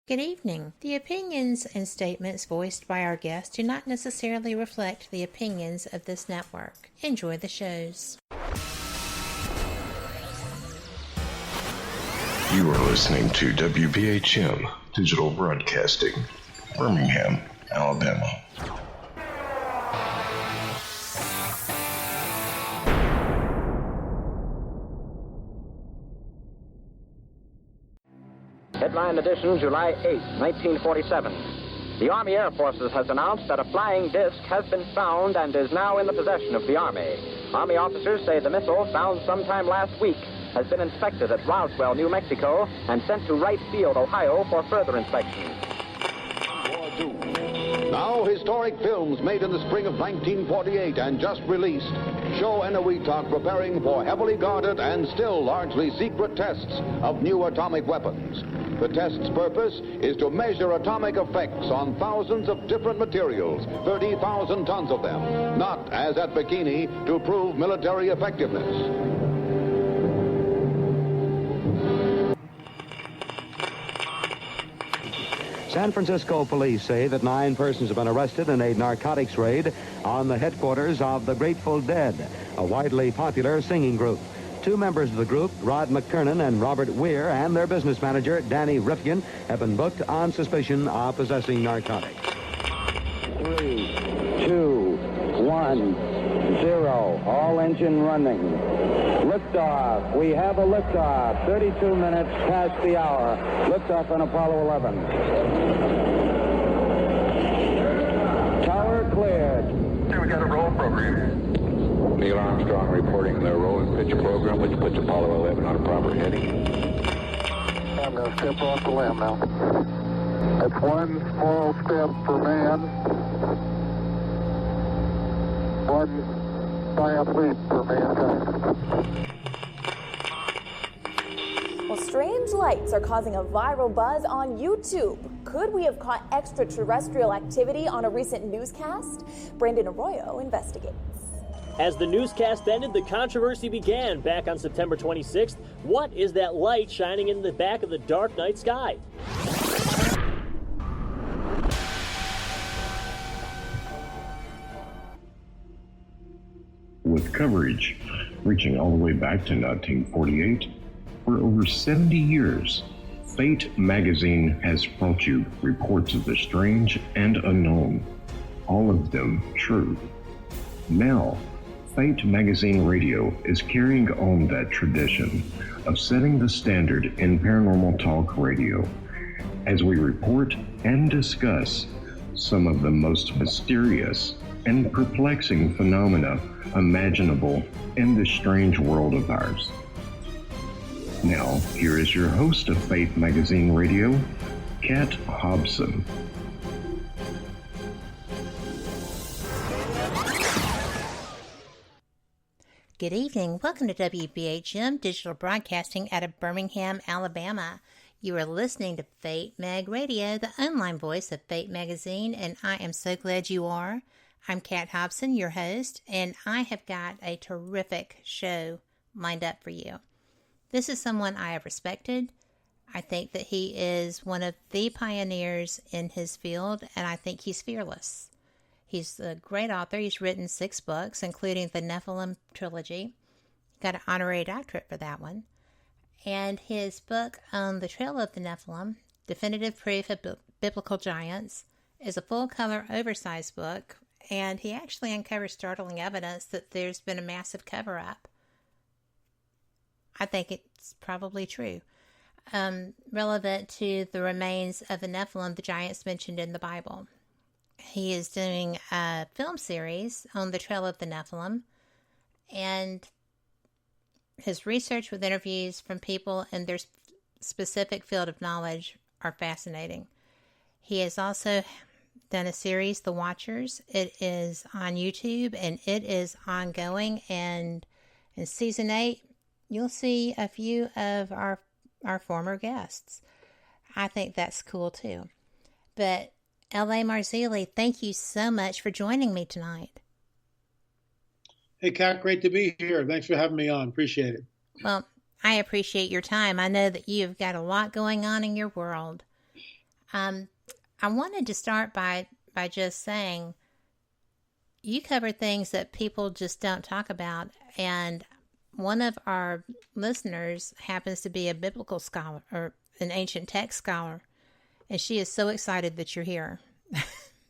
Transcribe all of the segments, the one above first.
Good evening. The opinions and statements voiced by our guests do not necessarily reflect the opinions of this network. Enjoy the shows. You are listening to WBHM Digital Broadcasting, Birmingham, Alabama. Headline edition, July 8, 1947. The Army Air Forces has announced that a flying disc has been found and is now in the possession of the Army. Army officers say the missile, found sometime last week, has been inspected at Roswell, New Mexico, and sent to Wright Field, Ohio, for further inspection. Now, historic films made in the spring of 1948 and just released show Eniwetok preparing for heavily guarded and still largely secret tests of new atomic weapons. The test's purpose is to measure atomic effects on thousands of different materials, 30,000 tons of them, not, as at Bikini, to prove military effectiveness. San Francisco police say that 9 persons have been arrested in a narcotics raid on the headquarters of the Grateful Dead, a widely popular singing group. 2 members of the group, Rod McKernan and Robert Weir, and their business manager, Danny Rifkin, have been booked on suspicion of possessing narcotics. 3, 2, 1, 0. All engine running. Liftoff. We have a liftoff. 32 minutes past the hour. Liftoff on Apollo 11. Tower cleared. Hey, we got a roll program. Neil Armstrong reporting the roll and pitch program, which puts Apollo 11 on a proper heading. I'm going to step off the limb now. That's one small step for man, one giant leap for mankind. Well, strange lights are causing a viral buzz on YouTube. Could we have caught extraterrestrial activity on a recent newscast? Brandon Arroyo investigates. As the newscast ended, the controversy began back on September 26th. What is that light shining in the back of the dark night sky? With coverage reaching all the way back to 1948, for over 70 years, Fate magazine has brought you reports of the strange and unknown, all of them true. Now, Fate Magazine Radio is carrying on that tradition of setting the standard in paranormal talk radio as we report and discuss some of the most mysterious and perplexing phenomena imaginable in this strange world of ours. Now, here is your host of Fate Magazine Radio, Kat Hobson. Good evening. Welcome to WBHM Digital Broadcasting out of Birmingham, Alabama. You are listening to Fate Mag Radio, the online voice of Fate Magazine, and I am so glad you are. I'm Kat Hobson, your host, and I have got a terrific show lined up for you. This is someone I have respected. I think that he is one of the pioneers in his field, and I think he's fearless. He's a great author. He's written 6 books, including the Nephilim Trilogy. Got an honorary doctorate for that one. And his book on the Trail of the Nephilim, Definitive Proof of Biblical Giants, is a full-color, oversized book, and he actually uncovers startling evidence that there's been a massive cover-up. I think it's probably true. Relevant to the remains of the Nephilim, the giants mentioned in the Bible. He is doing a film series on the Trail of the Nephilim, and his research with interviews from people in their specific field of knowledge are fascinating. He has also done a series, The Watchers. It is on YouTube, and it is ongoing, and in Season 8, you'll see a few of our former guests. I think that's cool, too. But L.A. Marzulli, thank you so much for joining me tonight. Hey, Kat, great to be here. Thanks for having me on. Appreciate it. Well, I appreciate your time. I know that you've got a lot going on in your world. I wanted to start by just saying you cover things that people just don't talk about, and one of our listeners happens to be a biblical scholar or an ancient text scholar, and she is so excited that you're here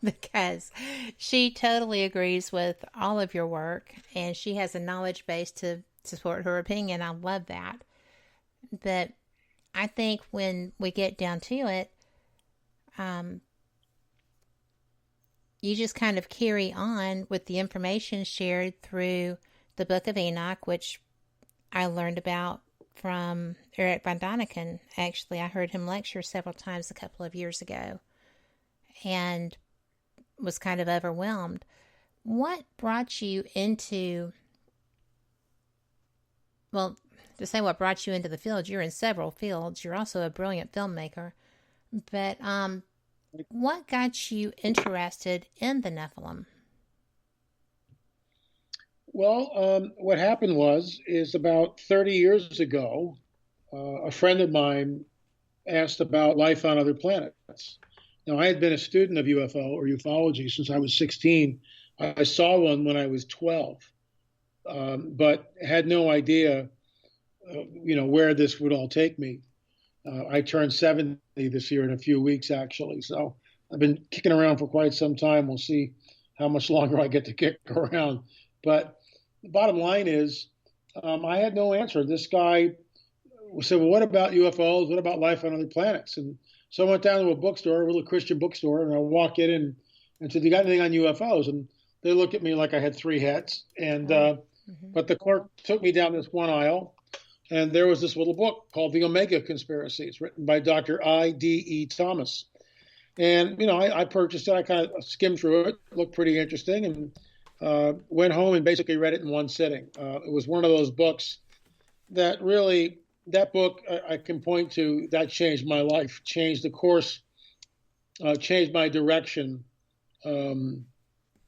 because she totally agrees with all of your work, and she has a knowledge base to support her opinion. I love that. But I think when we get down to it, you just kind of carry on with the information shared through the Book of Enoch, which I learned about from Eric von Daniken. Actually, I heard him lecture several times a couple of years ago and was kind of overwhelmed. What brought you into, well, to say what brought you into the field, you're in several fields. You're also a brilliant filmmaker. But what got you interested in the Nephilim? Well, what happened is about 30 years ago, a friend of mine asked about life on other planets. Now, I had been a student of UFO or ufology since I was 16. I saw one when I was 12, but had no idea, where this would all take me. I turned 70 this year in a few weeks, actually. So I've been kicking around for quite some time. We'll see how much longer I get to kick around. But the bottom line is, I had no answer. This guy said, well, what about UFOs? What about life on other planets? And so I went down to a bookstore, a little Christian bookstore, and I walked in and said, you got anything on UFOs? And they looked at me like I had three heads. And but the clerk took me down this one aisle, and there was this little book called The Omega Conspiracy. It's written by Dr. I.D.E. Thomas. And, I purchased it. I kind of skimmed through it, looked pretty interesting, and went home and basically read it in one sitting. It was one of those books that really, that book I can point to, that changed my life, changed the course, changed my direction,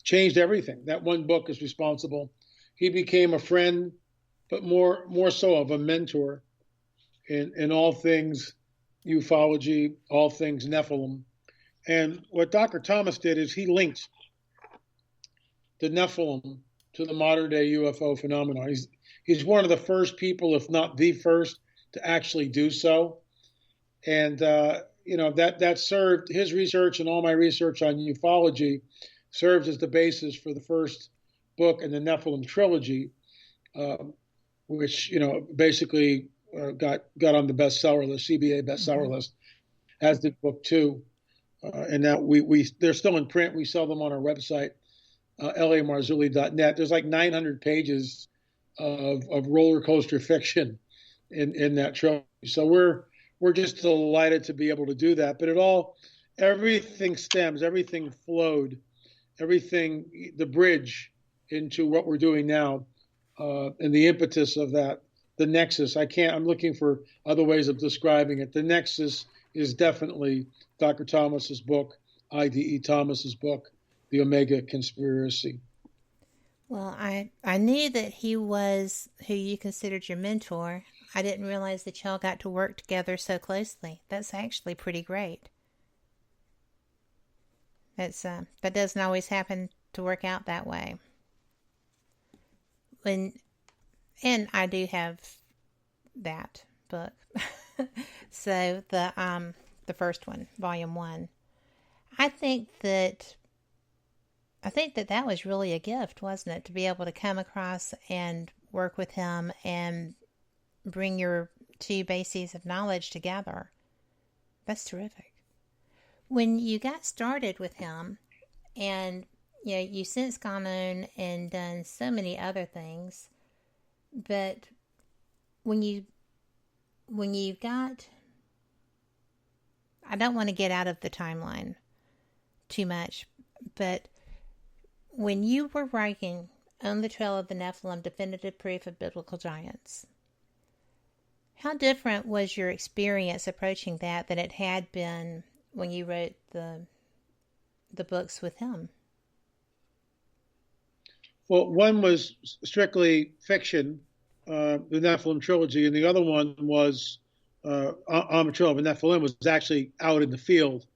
changed everything. That one book is responsible. He became a friend, but more so of a mentor in all things ufology, all things Nephilim. And what Dr. Thomas did is he linked the Nephilim to the modern day UFO phenomenon. He's one of the first people, if not the first, to actually do so. And, that served his research, and all my research on ufology served as the basis for the first book in the Nephilim Trilogy, which, basically got on the bestseller list, CBA bestseller list, as did book two. And now they're still in print. We sell them on our website, lamarzulli.net. There's like 900 pages of roller coaster fiction in that trilogy. So we're just delighted to be able to do that. But everything flowed, the bridge into what we're doing now, and the impetus of that, the nexus. I'm looking for other ways of describing it. The nexus is definitely Dr. Thomas's book, I.D.E. Thomas's book, The Omega Conspiracy. Well, I knew that he was who you considered your mentor. I didn't realize that y'all got to work together so closely. That's actually pretty great. That doesn't always happen to work out that way. And I do have that book. So the first one, volume 1. I think that was really a gift, wasn't it, to be able to come across and work with him and bring your two bases of knowledge together. That's terrific. When you got started with him, and you've since gone on and done so many other things, but when you got, I don't want to get out of the timeline too much, but when you were writing On the Trail of the Nephilim, Definitive Proof of Biblical Giants, how different was your experience approaching that than it had been when you wrote the books with him? Well, one was strictly fiction, the Nephilim Trilogy, and the other one was On the Trail of the Nephilim, was actually out in the field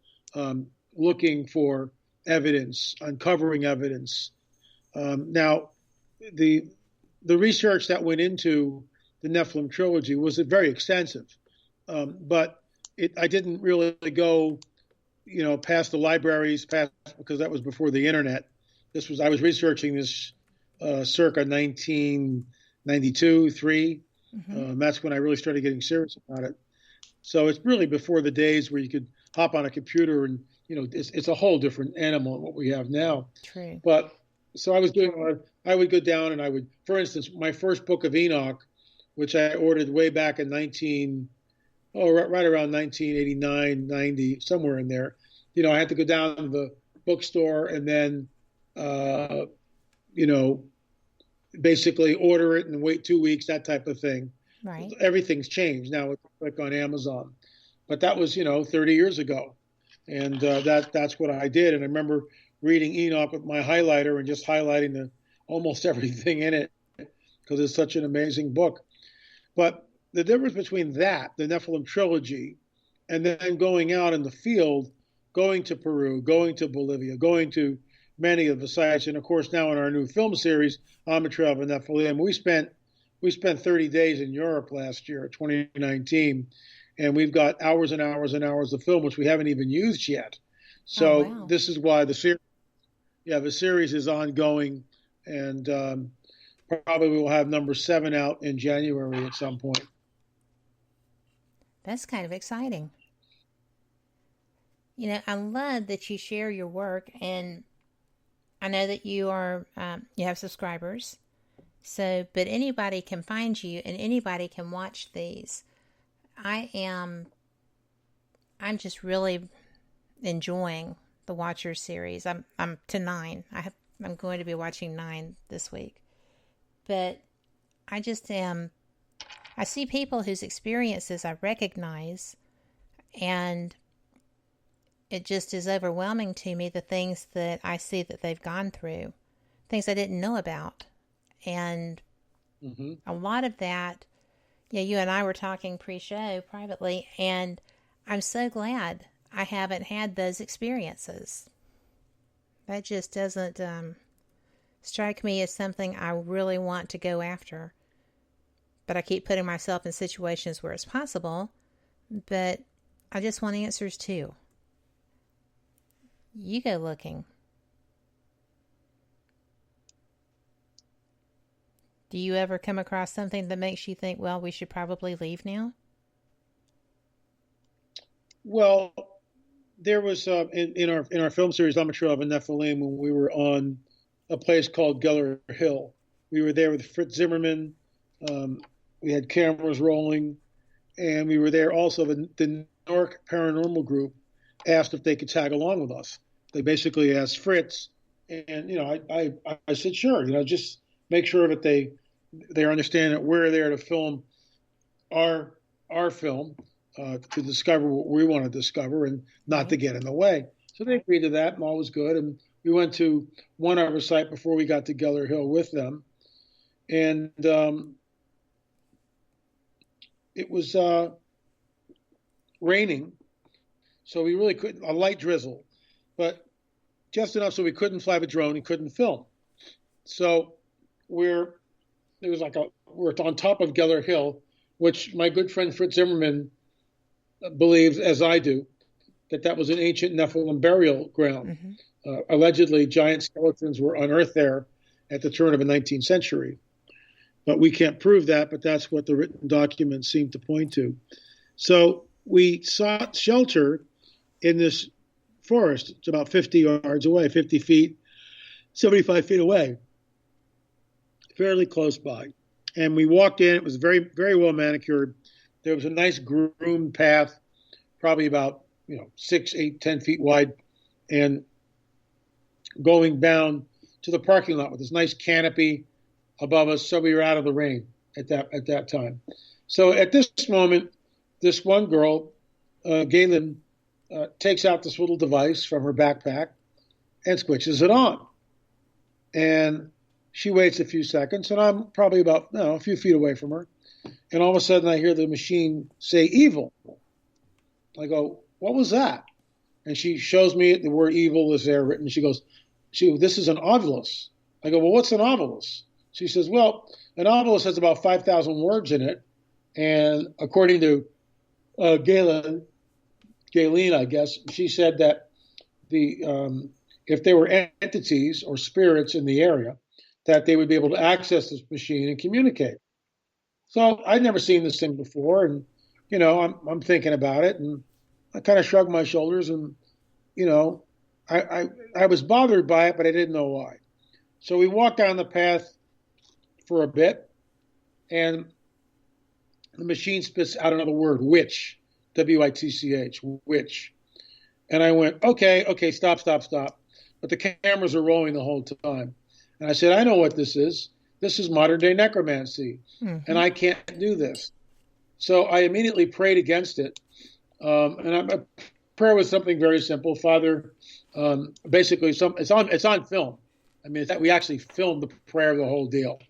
looking for evidence, uncovering evidence. Now, the research that went into the Nephilim Trilogy was very extensive, but I didn't really go, past the libraries, because that was before the internet. I was researching this circa 1992, 3. That's when I really started getting serious about it. So it's really before the days where you could hop on a computer and, it's a whole different animal than what we have now. True. But so I would go down and I would, for instance, my first book of Enoch, which I ordered way back in right around 1989, 90, somewhere in there. I had to go down to the bookstore and then, basically order it and wait 2 weeks, that type of thing. Right. Everything's changed now. It's like on Amazon, but that was 30 years ago, and that's what I did. And I remember reading Enoch with my highlighter and just highlighting almost everything in it because it's such an amazing book. But the difference between that, the Nephilim Trilogy, and then going out in the field, going to Peru, going to Bolivia, going to many of the sites, and of course now in our new film series, On the Trail of Nephilim, we spent 30 days in Europe last year, 2019, and we've got hours and hours and hours of film which we haven't even used yet. So This is why the series is ongoing, and probably we'll have number 7 out in January at some point. That's kind of exciting. I love that you share your work, and I know that you have subscribers. So, but anybody can find you and anybody can watch these. I'm just really enjoying the Watcher series. I'm to 9. I'm going to be watching 9 this week. But I just I see people whose experiences I recognize, and it just is overwhelming to me, the things that I see that they've gone through, things I didn't know about. And a lot of that, you and I were talking pre-show privately, and I'm so glad I haven't had those experiences. That just doesn't strike me as something I really want to go after. But I keep putting myself in situations where it's possible, but I just want answers too. You go looking. Do you ever come across something that makes you think, well, we should probably leave now? Well, there was in our film series, On the Trail of Nephilim, when we were on a place called Geller Hill. We were there with Fritz Zimmerman. We had cameras rolling, and we were there also. The Newark Paranormal Group asked if they could tag along with us. They basically asked Fritz, and I said sure. Just make sure that they understand that we're there to film our film, to discover what we want to discover and not to get in the way. So they agreed to that, and all was good. And we went to one other site before we got to Geller Hill with them, and it was raining, so we really couldn't, a light drizzle, but just enough so we couldn't fly the drone and couldn't film. So we're on top of Geller Hill, which my good friend Fritz Zimmerman believes, as I do, that was an ancient Nephilim burial ground. Allegedly, giant skeletons were unearthed there at the turn of the 19th century. But we can't prove that, but that's what the written documents seem to point to. So we sought shelter in this forest. It's about 50 yards away, 50 feet, 75 feet away, fairly close by. And we walked in. It was very, very well manicured. There was a nice groomed path, probably about 6, 8, 10 feet wide, and going down to the parking lot with this nice canopy above us, so we were out of the rain at that time. So at this moment, this one girl, Galen, takes out this little device from her backpack and switches it on. And she waits a few seconds, and I'm probably about a few feet away from her. And all of a sudden, I hear the machine say "evil." I go, "What was that?" and she shows me the word evil is there written. She goes, this is an ovilus. I go, well, what's an ovilus? She says, well, an ovilus has about 5,000 words in it. And according to Galen, I guess, she said that if there were entities or spirits in the area, that they would be able to access this machine and communicate. So I'd never seen this thing before, and I'm thinking about it, and I kind of shrugged my shoulders, and I was bothered by it, but I didn't know why. So we walked down the path for a bit, and the machine spits out another word, witch, W-I-T-C-H, witch. And I went, okay, stop. But the cameras are rolling the whole time. And I said, I know what this is. This is modern day necromancy, and I can't do this. So I immediately prayed against it. And my prayer was something very simple. Father, basically, it's on film. I mean, we actually filmed the prayer of the whole deal.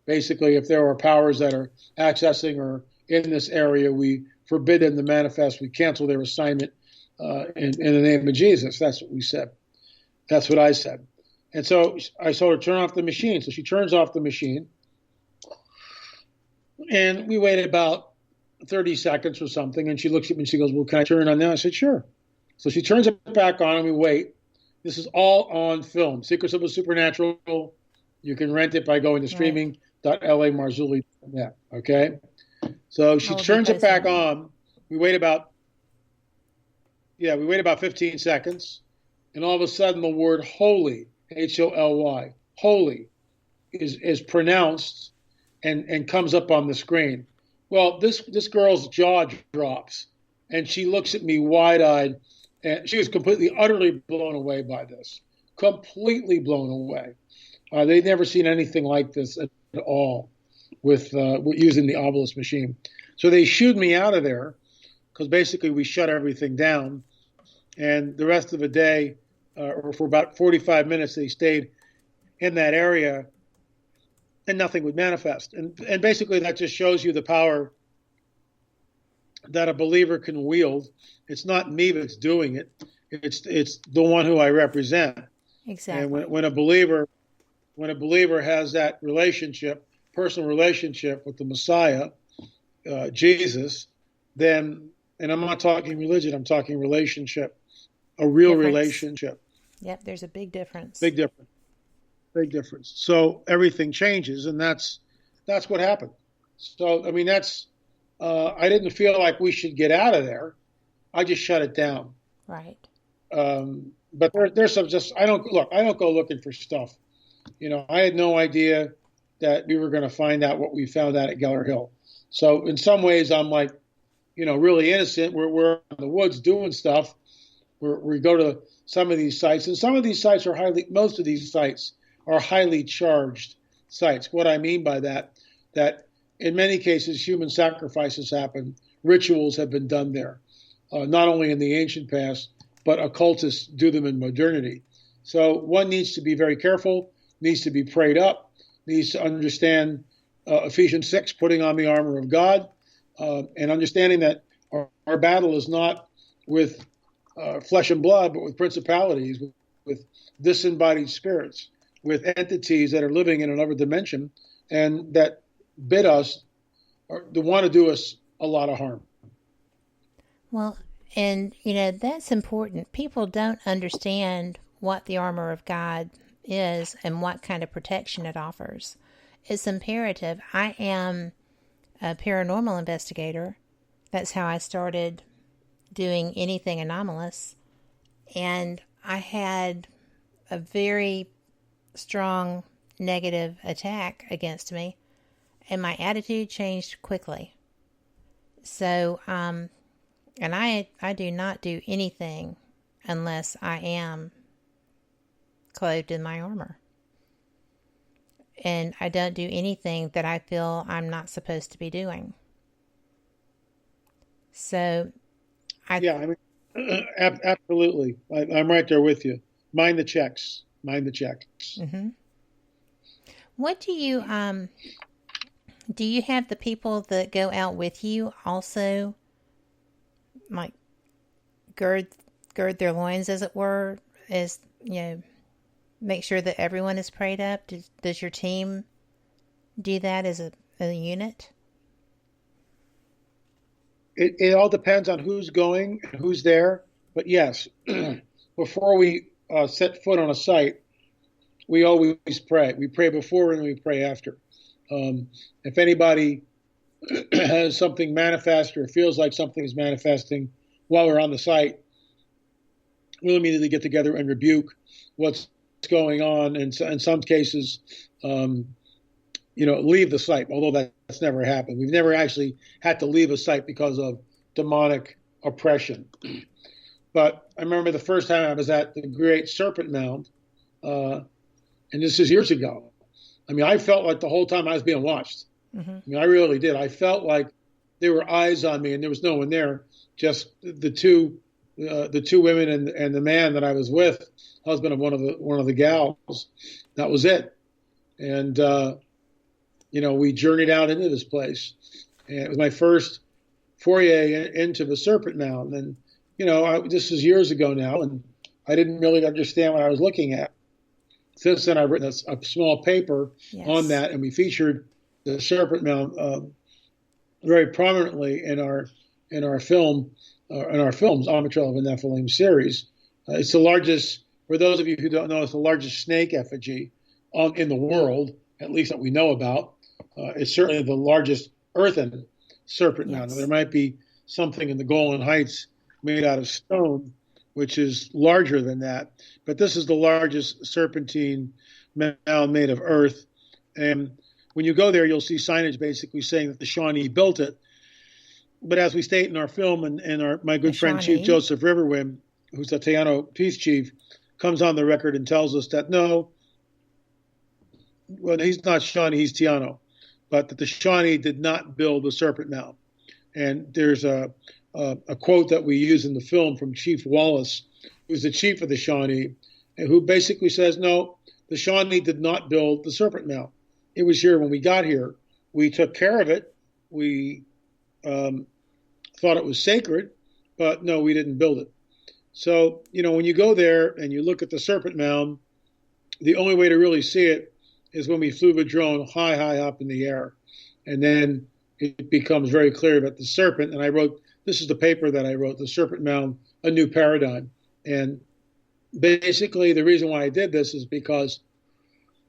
Basically, if there are powers that are accessing or in this area, we forbid them to manifest. We cancel their assignment in the name of Jesus. That's what we said. That's what I said. And so I saw her turn off the machine. So she turns off the machine. And we waited about 30 seconds or something. And she looks at me and she goes, well, can I turn it on now? I said, sure. So she turns it back on and we wait. This is all on film. Secrets of the Supernatural. You can rent it by going to streaming.lamarzulli.net. Okay? So she turns it back on. We wait about 15 seconds. And all of a sudden the word holy, H-O-L-Y, holy, is pronounced and comes up on the screen. Well, this girl's jaw drops, and she looks at me wide-eyed, and she was completely, utterly blown away by this. Completely blown away. They'd never seen anything like this at all with using the obelisk machine. So they shooed me out of there because basically we shut everything down, and the rest of the day, or for about 45 minutes, they stayed in that area and nothing would manifest. And basically that just shows you the power that a believer can wield. It's not me that's doing it. It's the one who I represent. Exactly. And when a believer has that relationship, personal relationship with the Messiah, Jesus, then, and I'm not talking religion, I'm talking relationship, a real relationship. Yep, there's a big difference. Big difference. So everything changes, and that's what happened. So, I mean, I didn't feel like we should get out of there. I just shut it down. Right. But there's some I don't go looking for stuff. I had no idea that we were going to find out what we found out at Geller Hill. So in some ways, I'm like, really innocent. We're in the woods doing stuff. We go to some of these sites, and some of these sites most of these sites are highly charged sites. What I mean by that in many cases, human sacrifices happen. Rituals have been done there, not only in the ancient past, but occultists do them in modernity. So one needs to be very careful, needs to be prayed up, needs to understand Ephesians 6, putting on the armor of God, and understanding that our battle is not with flesh and blood, but with principalities, with disembodied spirits, with entities that are living in another dimension and that bid us or to want to do us a lot of harm. Well, and that's important. People don't understand what the armor of God is and what kind of protection it offers. It's imperative. I am a paranormal investigator. That's how I started doing anything anomalous. And I had a very strong negative attack against me, and my attitude changed quickly. So, and I do not do anything unless I am clothed in my armor. And I don't do anything that I feel I'm not supposed to be doing. So, absolutely. I'm right there with you. Mind the checks. Mm-hmm. What do you have the people that go out with you also, like, gird gird their loins, as it were, as, make sure that everyone is prayed up? Does your team do that as a unit? It all depends on who's going and who's there. But yes, before we set foot on a site, we always pray. We pray before and we pray after. If anybody has something manifest or feels like something is manifesting while we're on the site, we'll immediately get together and rebuke what's going on. And in some cases, leave the site, although that's never happened. We've never actually had to leave a site because of demonic oppression. But I remember the first time I was at the great Serpent Mound, and this is years ago. I mean, I felt like the whole time I was being watched. Mm-hmm. I mean, I really did. I felt like there were eyes on me, and there was no one there. Just the two women and the man that I was with, husband of one of the gals. That was it. And we journeyed out into this place, and it was my first foray into the Serpent Mound. And this is years ago now, and I didn't really understand what I was looking at. Since then, I've written a small paper on that, and we featured the Serpent Mound very prominently in our films, Armature of the Nephilim series. It's the largest, for those of you who don't know, it's the largest snake effigy in the world, at least that we know about. It's certainly the largest earthen serpent mound. Now, there might be something in the Golan Heights made out of stone, which is larger than that. But this is the largest serpentine mound made of earth. And when you go there, you'll see signage basically saying that the Shawnee built it. But as we state in our film, and my good friend Chief Joseph Riverwind, who's the Taino peace chief, comes on the record and tells us that no, well, he's not Shawnee, he's Taino, but that the Shawnee did not build the Serpent Mound. And there's a quote that we use in the film from Chief Wallace, who's the chief of the Shawnee, and who basically says, no, the Shawnee did not build the Serpent Mound. It was here when we got here. We took care of it. We thought it was sacred, but no, we didn't build it. So, when you go there and you look at the Serpent Mound, the only way to really see it is when we flew the drone high up in the air. And then it becomes very clear that the serpent, and this is the paper that I wrote, The Serpent Mound, A New Paradigm. And basically the reason why I did this is because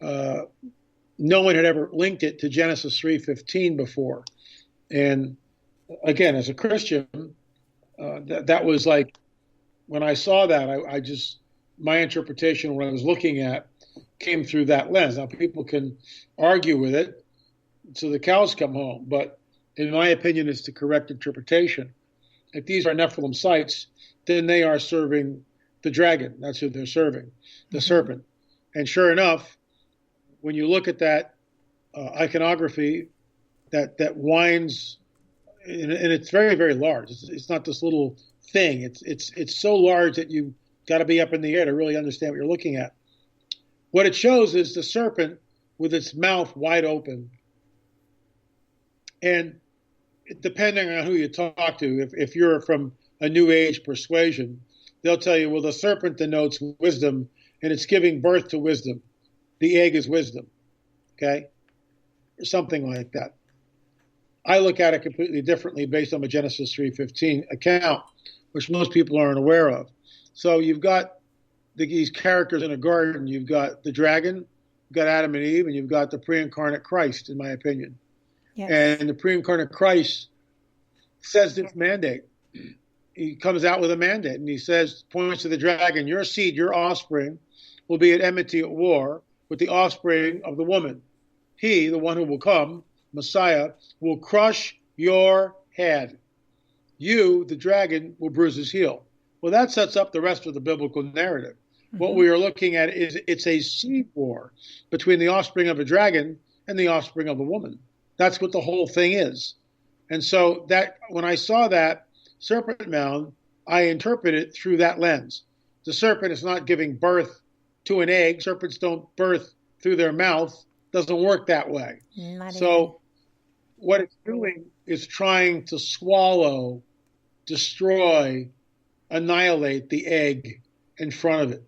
no one had ever linked it to Genesis 3:15 before. And again, as a Christian, that was like, when I saw that, my interpretation, what I was looking at, came through that lens. Now, people can argue with it so the cows come home, but in my opinion, it's the correct interpretation. If these are Nephilim sites, then they are serving the dragon. That's who they're serving, the serpent. And sure enough, when you look at that iconography that winds, and it's very, very large. It's not this little thing. It's so large that you got to be up in the air to really understand what you're looking at. What it shows is the serpent with its mouth wide open. And depending on who you talk to, if you're from a New Age persuasion, they'll tell you, well, the serpent denotes wisdom, and it's giving birth to wisdom. The egg is wisdom, okay? Or something like that. I look at it completely differently based on the Genesis 3:15 account, which most people aren't aware of. So you've got these characters in a garden. You've got the dragon, you've got Adam and Eve, and you've got the pre-incarnate Christ, in my opinion. Yes. And the pre-incarnate Christ says this mandate. He comes out with a mandate, and he says, points to the dragon, your seed, your offspring, will be at enmity, at war with the offspring of the woman. He, the one who will come, Messiah, will crush your head. You, the dragon, will bruise his heel. Well, that sets up the rest of the biblical narrative. Mm-hmm. What we are looking at is it's a seed war between the offspring of a dragon and the offspring of a woman. That's what the whole thing is. And so that when I saw that Serpent Mound, I interpret it through that lens. The serpent is not giving birth to an egg. Serpents don't birth through their mouth. Doesn't work that way. So what it's doing is trying to swallow, destroy annihilate the egg in front of it.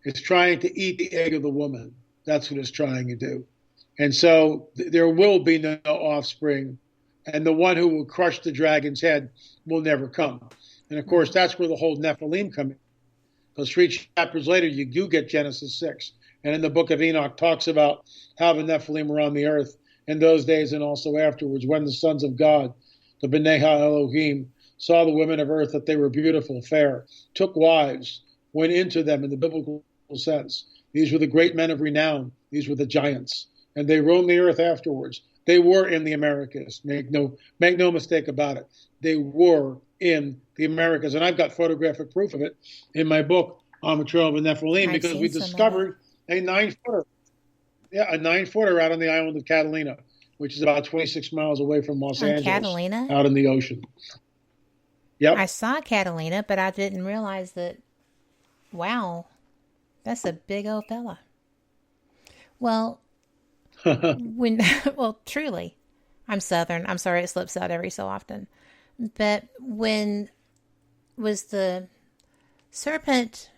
It's trying to eat the egg of the woman. That's what it's trying to do. And so there will be no offspring, and the one who will crush the dragon's head will never come. And of course, that's where the whole Nephilim come in. Because 3 chapters later, you do get Genesis 6. And in the book of Enoch talks about how the Nephilim were on the earth in those days and also afterwards, when the sons of God, the B'nai Elohim, saw the women of earth that they were beautiful, fair, took wives, went into them in the biblical sense. These were the great men of renown. These were the giants. And they roamed the earth afterwards. They were in the Americas. Make no mistake about it. They were in the Americas. And I've got photographic proof of it in my book, On the Trail of the Nephilim, because we discovered a 9-footer. Yeah, a 9-footer out on the island of Catalina, which is about 26 miles away from Los Angeles. Catalina? Out in the ocean. Yep. I saw Catalina, but I didn't realize that, wow, that's a big old fella. Well, truly, I'm Southern. I'm sorry it slips out every so often. But when was the Serpent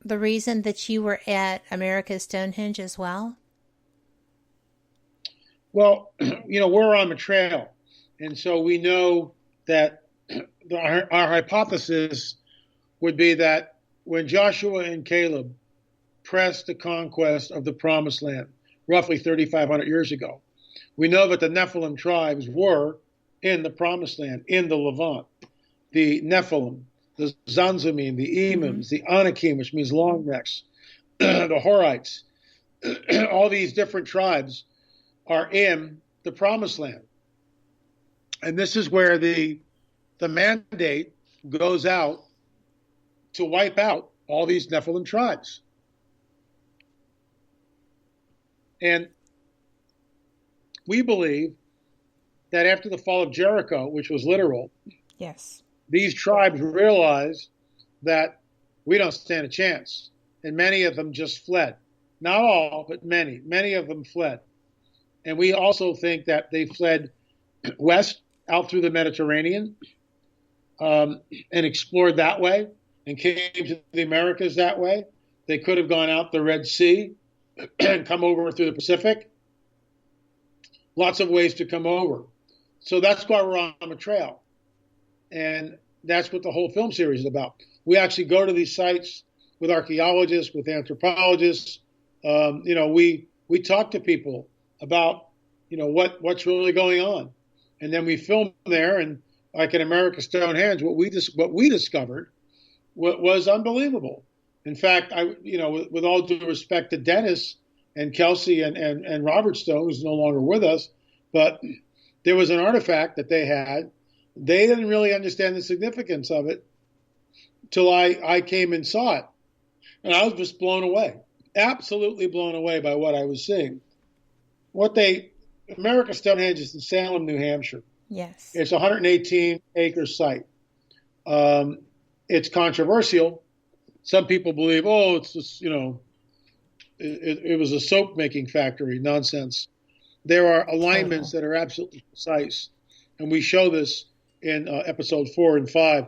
the reason that you were at America's Stonehenge as well? Well, we're on the trail. And so we know that our hypothesis would be that when Joshua and Caleb pressed the conquest of the Promised Land, roughly 3,500 years ago, we know that the Nephilim tribes were in the Promised Land, in the Levant. The Nephilim, the Zanzamim, the Emims, the Anakim, which means long necks, the Horites, all these different tribes are in the Promised Land. And this is where the mandate goes out to wipe out all these Nephilim tribes. And we believe that after the fall of Jericho, which was literal, yes, these tribes realized that we don't stand a chance. And many of them just fled. Not all, but many. Many of them fled. And we also think that they fled west, out through the Mediterranean, and explored that way, and came to the Americas that way. They could have gone out the Red Sea and come over through the Pacific. Lots of ways to come over. So that's why we're on the trail. And that's what the whole film series is about. We actually go to these sites with archaeologists, with anthropologists. We talk to people about, what's really going on. And then we film there, and like in America's Stonehenge, what we discovered was unbelievable. In fact, with all due respect to Dennis and Kelsey and Robert Stone, who's no longer with us, but there was an artifact that they had. They didn't really understand the significance of it till I came and saw it. And I was just blown away, absolutely blown away by what I was seeing. America's Stonehenge is in Salem, New Hampshire. Yes. It's a 118-acre site. It's controversial. Some people believe, it's just, it was a soap-making factory. Nonsense. There are alignments that are absolutely precise. And we show this in episode 4 and 5,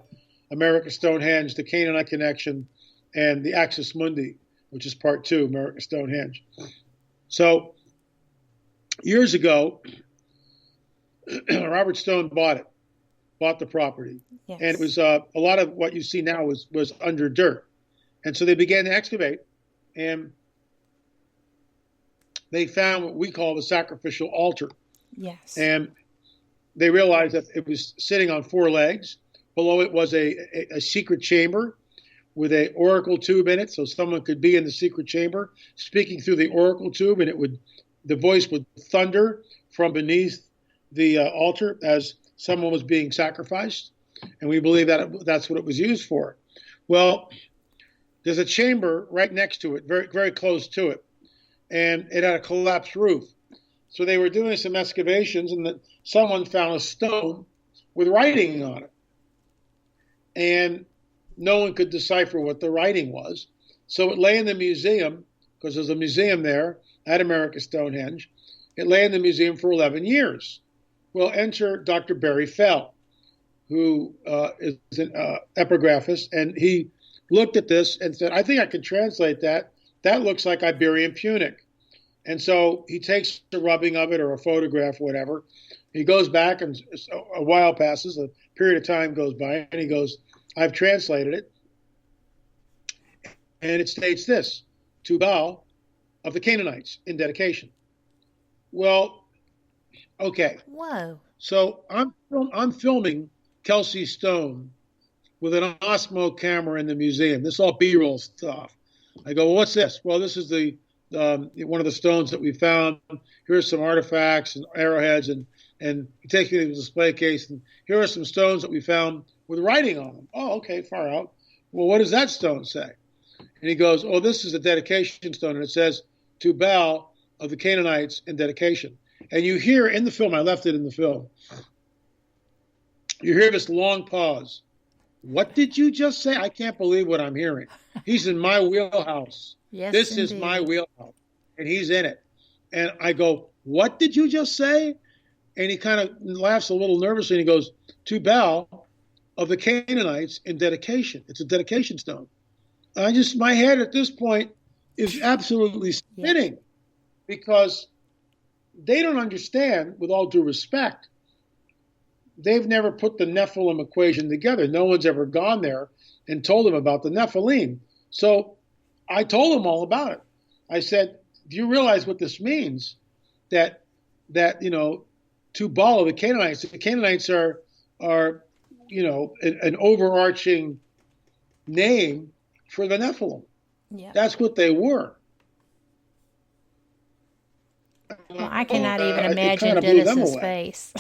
America Stonehenge, the Canaanite Connection, and the Axis Mundi, which is part 2, America Stonehenge. So years ago, Robert Stone bought the property. Yes. And it was a lot of what you see now was under dirt. And so they began to excavate, and they found what we call the Sacrificial Altar. Yes. And they realized that it was sitting on 4 legs. Below it was a secret chamber with an oracle tube in it, so someone could be in the secret chamber speaking through the oracle tube, and the voice would thunder from beneath the altar as someone was being sacrificed. And we believe that that's what it was used for. Well, there's a chamber right next to it, very, very close to it, and it had a collapsed roof. So they were doing some excavations, and someone found a stone with writing on it. And no one could decipher what the writing was. So it lay in the museum, because there's a museum there at America Stonehenge. It lay in the museum for 11 years. Well, enter Dr. Barry Fell, who is an epigraphist, and he looked at this and said, I think I can translate that. That looks like Iberian Punic. And so he takes a rubbing of it or a photograph, whatever. He goes back, and a while passes, a period of time goes by, and he goes, I've translated it. And it states this, to Baal of the Canaanites in dedication. Well, okay. Whoa. So I'm filming Kelsey Stone with an Osmo camera in the museum. This is all B-roll stuff. I go, well, what's this? Well, this is the one of the stones that we found. Here's some artifacts and arrowheads, and he takes me to the display case, and here are some stones that we found with writing on them. Oh, okay, far out. Well, what does that stone say? And he goes, oh, this is a dedication stone, and it says, to Baal of the Canaanites in dedication. And you hear in the film, I left it in the film, you hear this long pause. What did you just say? I can't believe what I'm hearing. He's in my wheelhouse. Yes, this indeed. is my wheelhouse, and he's in it. And I go, what did you just say? And he kind of laughs a little nervously, and he goes, to Baal of the Canaanites in dedication. It's a dedication stone. My head at this point is absolutely spinning because they don't understand, with all due respect, they've never put the Nephilim equation together. No one's ever gone there and told them about the Nephilim. So I told them all about it. I said, do you realize what this means? That to Baal of the Canaanites are an overarching name for the Nephilim. Yeah. That's what they were. Well, I cannot even imagine Dennis's face.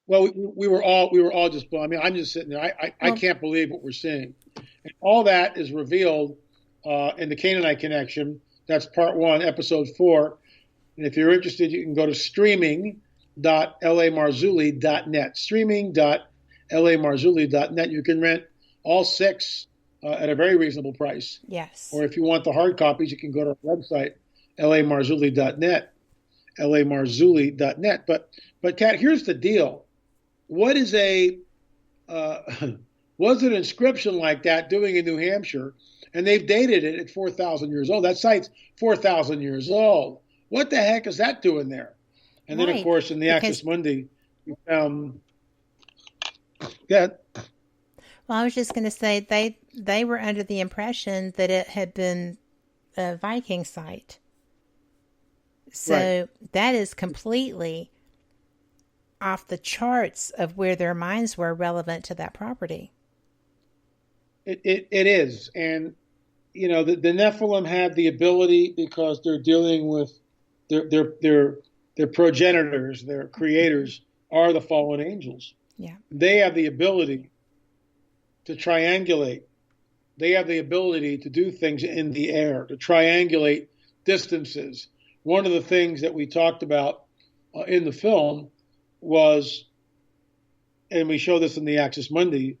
Well, we were all just blown. I mean, I'm just sitting there. I can't believe what we're seeing. And all that is revealed in the Canaanite Connection. That's part 1, episode 4. And if you're interested, you can go to streaming.lamarzulli.net. Streaming.lamarzulli.net. You can rent all 6 at a very reasonable price. Yes. Or if you want the hard copies, you can go to our website, lamarzulli.net. lamarzulli.net. But Kat, here's the deal. What is was an inscription like that doing in New Hampshire? And they've dated it at 4,000 years old. That site's 4,000 years old. What the heck is that doing there? And then, of course, in the Axis Mundi, we found. Yeah. Well, I was just going to say they were under the impression that it had been a Viking site. So that is completely off the charts of where their minds were relevant to that property. It is. And, the Nephilim have the ability, because they're dealing with their progenitors, their creators are the fallen angels. Yeah. They have the ability to triangulate. They have the ability to do things in the air, to triangulate distances. One of the things that we talked about in the film was, and we show this in the Axis Mundi,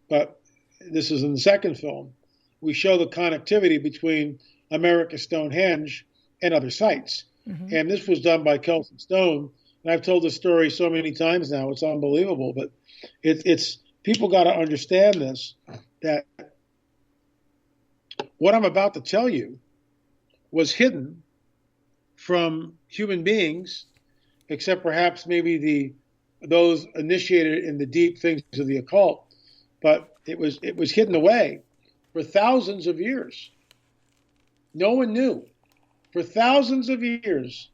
but this is in the second film, we show the connectivity between America's Stonehenge and other sites. Mm-hmm. And this was done by Kelsey Stone. And I've told this story so many times now, it's unbelievable. But it's people got to understand this, that what I'm about to tell you was hidden from human beings, except perhaps maybe those initiated in the deep things of the occult. But it was hidden away for thousands of years. No one knew for thousands of years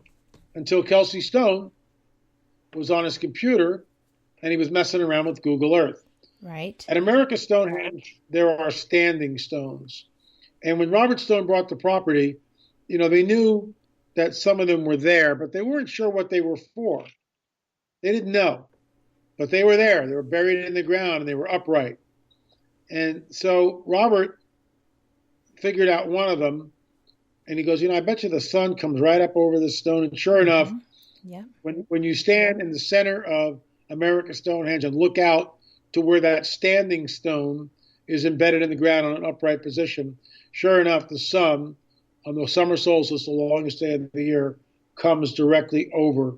until Kelsey Stone was on his computer and he was messing around with Google Earth. Right. At America's Stonehenge, there are standing stones. And when Robert Stone bought the property, they knew that some of them were there, but they weren't sure what they were for. They didn't know, but they were there. They were buried in the ground and they were upright. And so Robert figured out one of them, and he goes, I bet you the sun comes right up over this stone. And sure enough, when you stand in the center of America's Stonehenge and look out to where that standing stone is embedded in the ground on an upright position, sure enough, the sun, on the summer solstice, the longest day of the year, comes directly over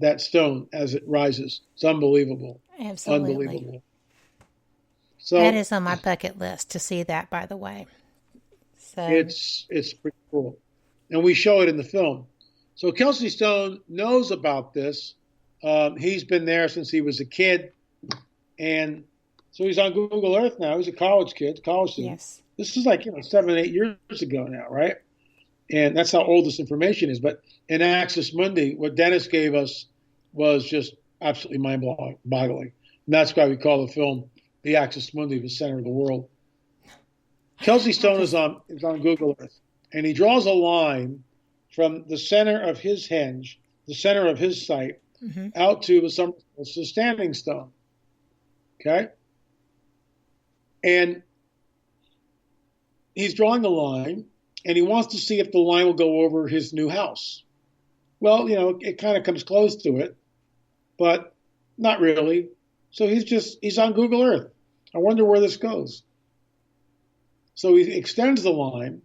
that stone as it rises. It's unbelievable. Absolutely. Unbelievable. So that is on my bucket list to see that, by the way. So it's pretty cool. And we show it in the film. So Kelsey Stone knows about this. He's been there since he was a kid. And so he's on Google Earth now. He's a college kid, college student. Yes. This is like 7, 8 years ago now, right? And that's how old this information is. But in Axis Mundi, what Dennis gave us was just absolutely mind-boggling. And that's why we call the film The Axis Mundi, the center of the world. Kelsey Stone is on Google Earth, and he draws a line from the center of his henge, the center of his site, out to the standing stone. Okay? And he's drawing a line, and he wants to see if the line will go over his new house. Well, it kind of comes close to it, but not really. So he's on Google Earth. I wonder where this goes. So he extends the line,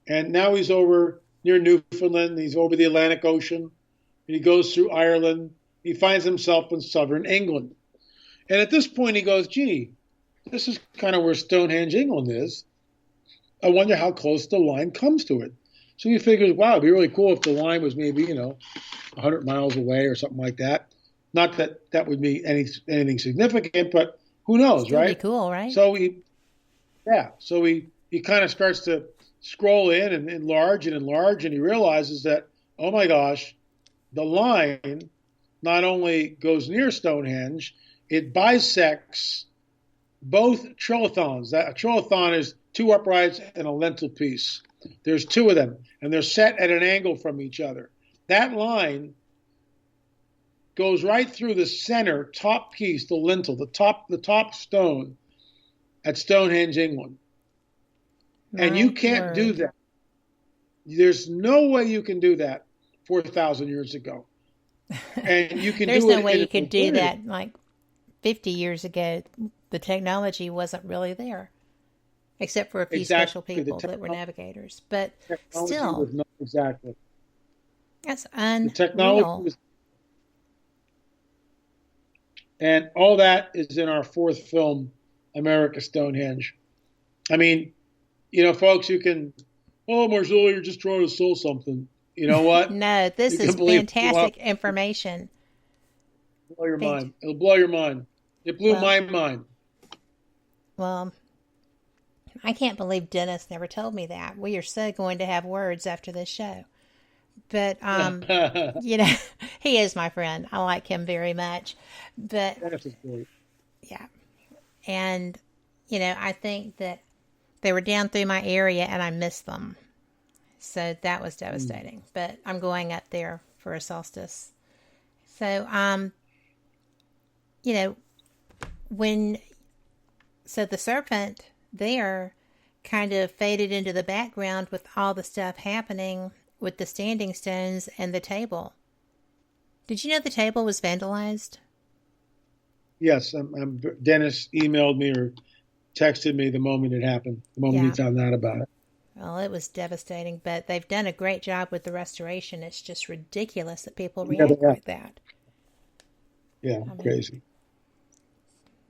and now he's over near Newfoundland. He's over the Atlantic Ocean. And he goes through Ireland. He finds himself in southern England. And at this point, he goes, gee, this is kind of where Stonehenge, England is. I wonder how close the line comes to it. So he figures, wow, it'd be really cool if the line was maybe, 100 miles away or something like that. Not that that would be anything significant, but who knows, right? Pretty cool, right? So he kind of starts to scroll in and enlarge, and he realizes that, oh my gosh, the line not only goes near Stonehenge, it bisects both trilithons. A trilithon is 2 uprights and a lentil piece. There's 2 of them, and they're set at an angle from each other. That line goes right through the center top piece, the lintel, the top stone at Stonehenge, England. And you can't do that. There's no way you can do that 4,000 years ago. And you can There's do no it way in you a could do community. that like 50 years ago. The technology wasn't really there, except for a few special people that were navigators. But still, was not exactly. That's unreal. The technology was, and all that is in our 4th film, America Stonehenge. I mean, folks, you can, Marzulli, you're just trying to sell something. You know what? No, this is fantastic information. It'll blow your mind. It'll blow your mind. It blew my mind. Well, I can't believe Dennis never told me that. We are so going to have words after this show. But, he is my friend. I like him very much. But, Dennis is great. Yeah. And, I think that they were down through my area and I missed them. So that was devastating. But I'm going up there for a solstice. So, so the Serpent there kind of faded into the background with all the stuff happening with the standing stones and the table. Did you know the table was vandalized? Yes, Dennis emailed me or texted me the moment it happened, the moment he found out about it. Well, it was devastating, but they've done a great job with the restoration. It's just ridiculous that people react like that. Yeah, crazy.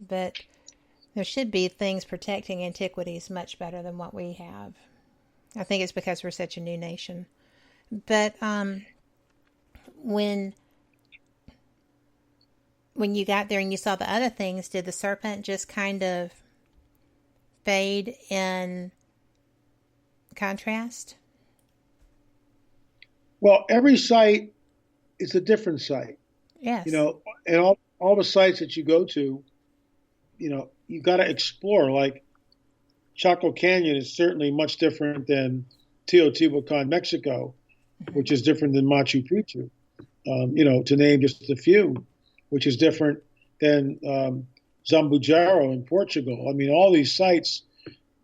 But there should be things protecting antiquities much better than what we have. I think it's because we're such a new nation. But when you got there and you saw the other things, did the Serpent just kind of fade in contrast? Well, every site is a different site. Yes. And all the sites that you go to, you got to explore. Like Chaco Canyon is certainly much different than Teotihuacan, Mexico, which is different than Machu Picchu, to name just a few, which is different than Zambujaro in Portugal. I mean, all these sites,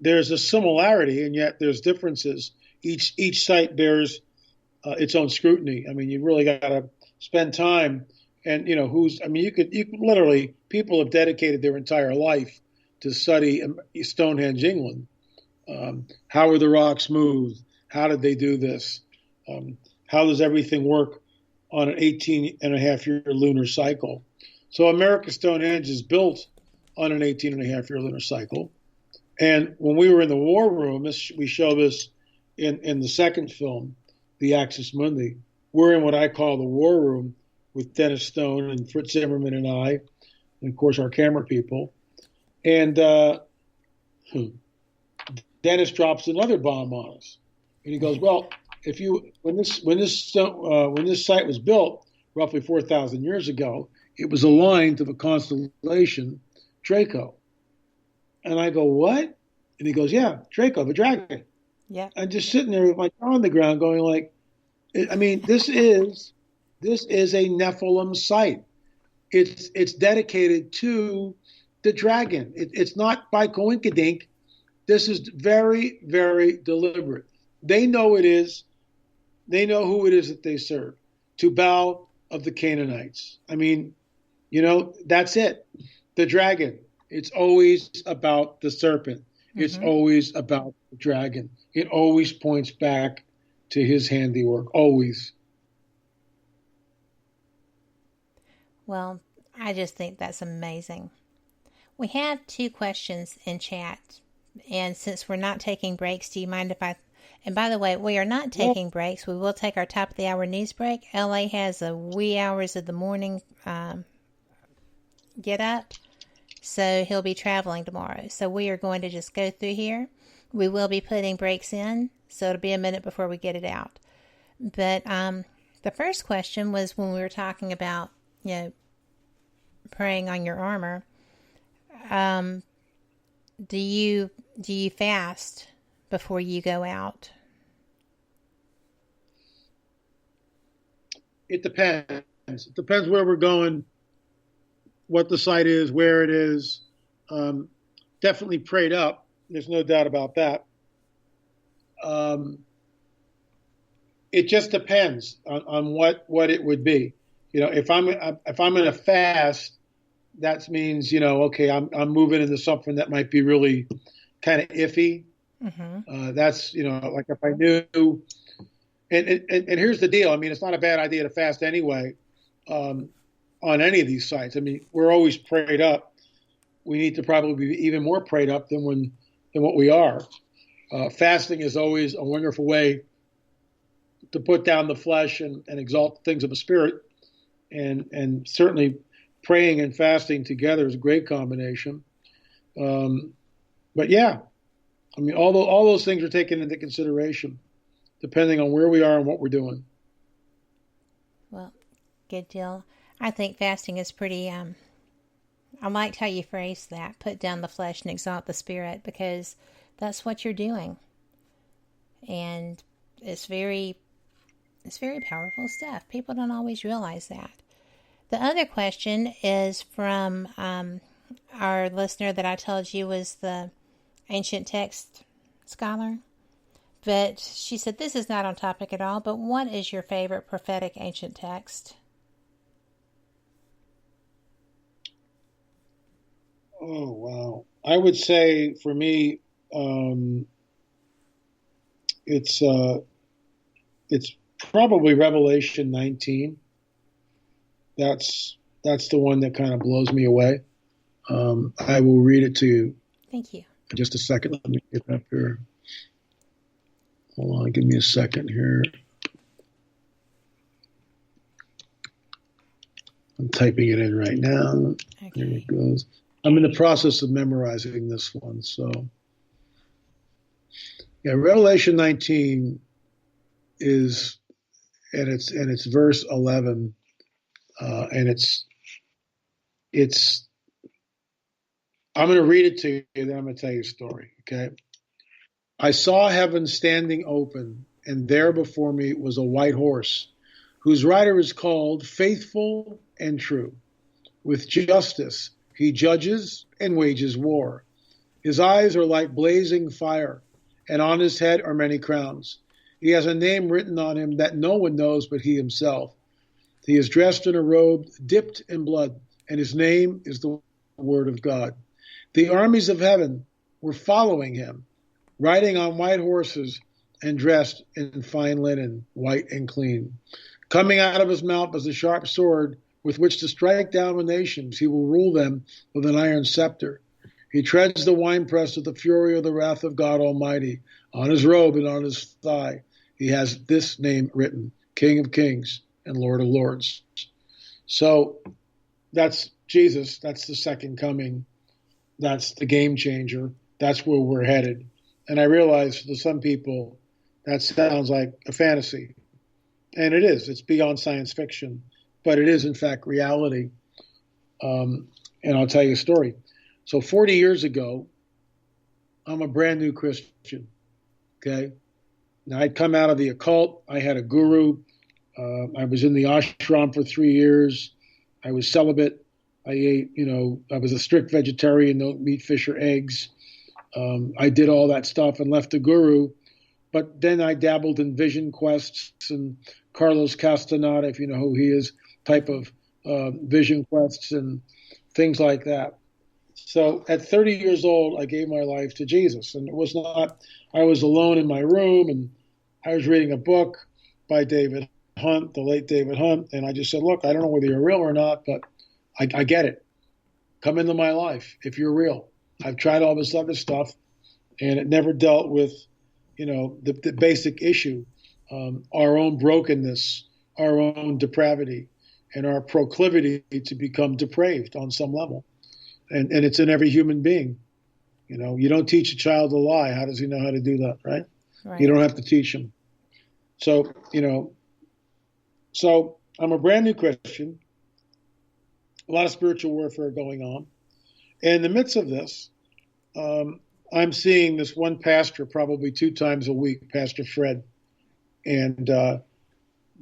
there's a similarity, and yet there's differences. Each site bears its own scrutiny. I mean, you really got to spend time, and you could literally, people have dedicated their entire life to study Stonehenge, England. How were the rocks moved? How did they do this? How does everything work on an 18-and-a-half-year lunar cycle. So America's Stonehenge is built on an 18-and-a-half-year lunar cycle. And when we were in the war room, we show this in the second film, The Axis Mundi. We're in what I call the war room with Dennis Stone and Fritz Zimmerman and I, and of course our camera people. And Dennis drops another bomb on us, and he goes, "Well, when this site was built roughly 4,000 years ago, it was aligned to the constellation Draco." And I go, "What?" And he goes, "Yeah, Draco, the dragon." Yeah. I'm just sitting there with my jaw on the ground, going like, I mean, this is a Nephilim site. It's dedicated to the dragon. It's not by coinkydink. This is very, very deliberate. They know it is. They know who it is that they serve. Tubal of the Canaanites. I mean, that's it. The dragon. It's always about the serpent. Mm-hmm. It's always about the dragon. It always points back to his handiwork. Always. Well, I just think that's amazing. We have 2 questions in chat. And since we're not taking breaks, do you mind if I... And by the way, we are not taking breaks. We will take our top of the hour news break. LA has a wee hours of the morning get up. So he'll be traveling tomorrow. So we are going to just go through here. We will be putting breaks in. So it'll be a minute before we get it out. But the first question was when we were talking about, praying on your armor. Do you fast before you go out? It depends. It depends where we're going, what the site is, where it is. Definitely prayed up. There's no doubt about that. It just depends on what it would be. If I'm in a fast, that means okay, I'm moving into something that might be really kind of iffy. Mm-hmm. That's like if I knew. And here's the deal. I mean, it's not a bad idea to fast anyway on any of these sites. I mean, we're always prayed up. We need to probably be even more prayed up than what we are. Fasting is always a wonderful way to put down the flesh and exalt the things of the spirit. And certainly praying and fasting together is a great combination. But yeah, I mean, all those things are taken into consideration, depending on where we are and what we're doing. Well, good deal. I think fasting is pretty, I liked how you phrased that, put down the flesh and exalt the spirit, because that's what you're doing. And it's very powerful stuff. People don't always realize that. The other question is from our listener that I told you was the ancient text scholar. But she said, this is not on topic at all, but what is your favorite prophetic ancient text? Oh, wow. I would say for me, it's probably Revelation 19. That's the one that kind of blows me away. I will read it to you. Thank you. In just a second. Let me get up here. Hold on. Give me a second here. I'm typing it in right now. Okay. There it goes. I'm in the process of memorizing this one. So, yeah, Revelation 19 is, and it's verse 11. And it's, I'm going to read it to you, then I'm going to tell you a story, okay? I saw heaven standing open, and there before me was a white horse, whose rider is called Faithful and True. With justice he judges and wages war. His eyes are like blazing fire, and on his head are many crowns. He has a name written on him that no one knows but he himself. He is dressed in a robe dipped in blood, and his name is the Word of God. The armies of heaven were following him, riding on white horses and dressed in fine linen, white and clean. Coming out of his mouth is a sharp sword with which to strike down the nations. He will rule them with an iron scepter. He treads the winepress with the fury of the wrath of God Almighty. On his robe and on his thigh, he has this name written, King of Kings and Lord of Lords. So that's Jesus. That's the second coming. That's the game changer. That's where we're headed. And I realize to some people that sounds like a fantasy. And it is. It's beyond science fiction. But it is, in fact, reality. And I'll tell you a story. So 40 years ago, I'm a brand new Christian. Okay? Now, I'd come out of the occult. I had a guru. I was in the ashram for 3 years. I was celibate. I ate, I was a strict vegetarian, no meat, fish, or eggs. I did all that stuff and left the guru. But then I dabbled in vision quests and Carlos Castaneda, if you know who he is, type of vision quests and things like that. So at 30 years old, I gave my life to Jesus. And it was not, I was alone in my room and I was reading a book by David Hunt, the late David Hunt. And I just said, look, I don't know whether you're real or not, but I get it. Come into my life if you're real. I've tried all this other stuff and it never dealt with, the basic issue, our own brokenness, our own depravity, and our proclivity to become depraved on some level. And it's in every human being. You don't teach a child to lie. How does he know how to do that, right? You don't have to teach him. So, so I'm a brand new Christian, a lot of spiritual warfare going on. And in the midst of this, I'm seeing this one pastor probably 2 times a week, Pastor Fred. And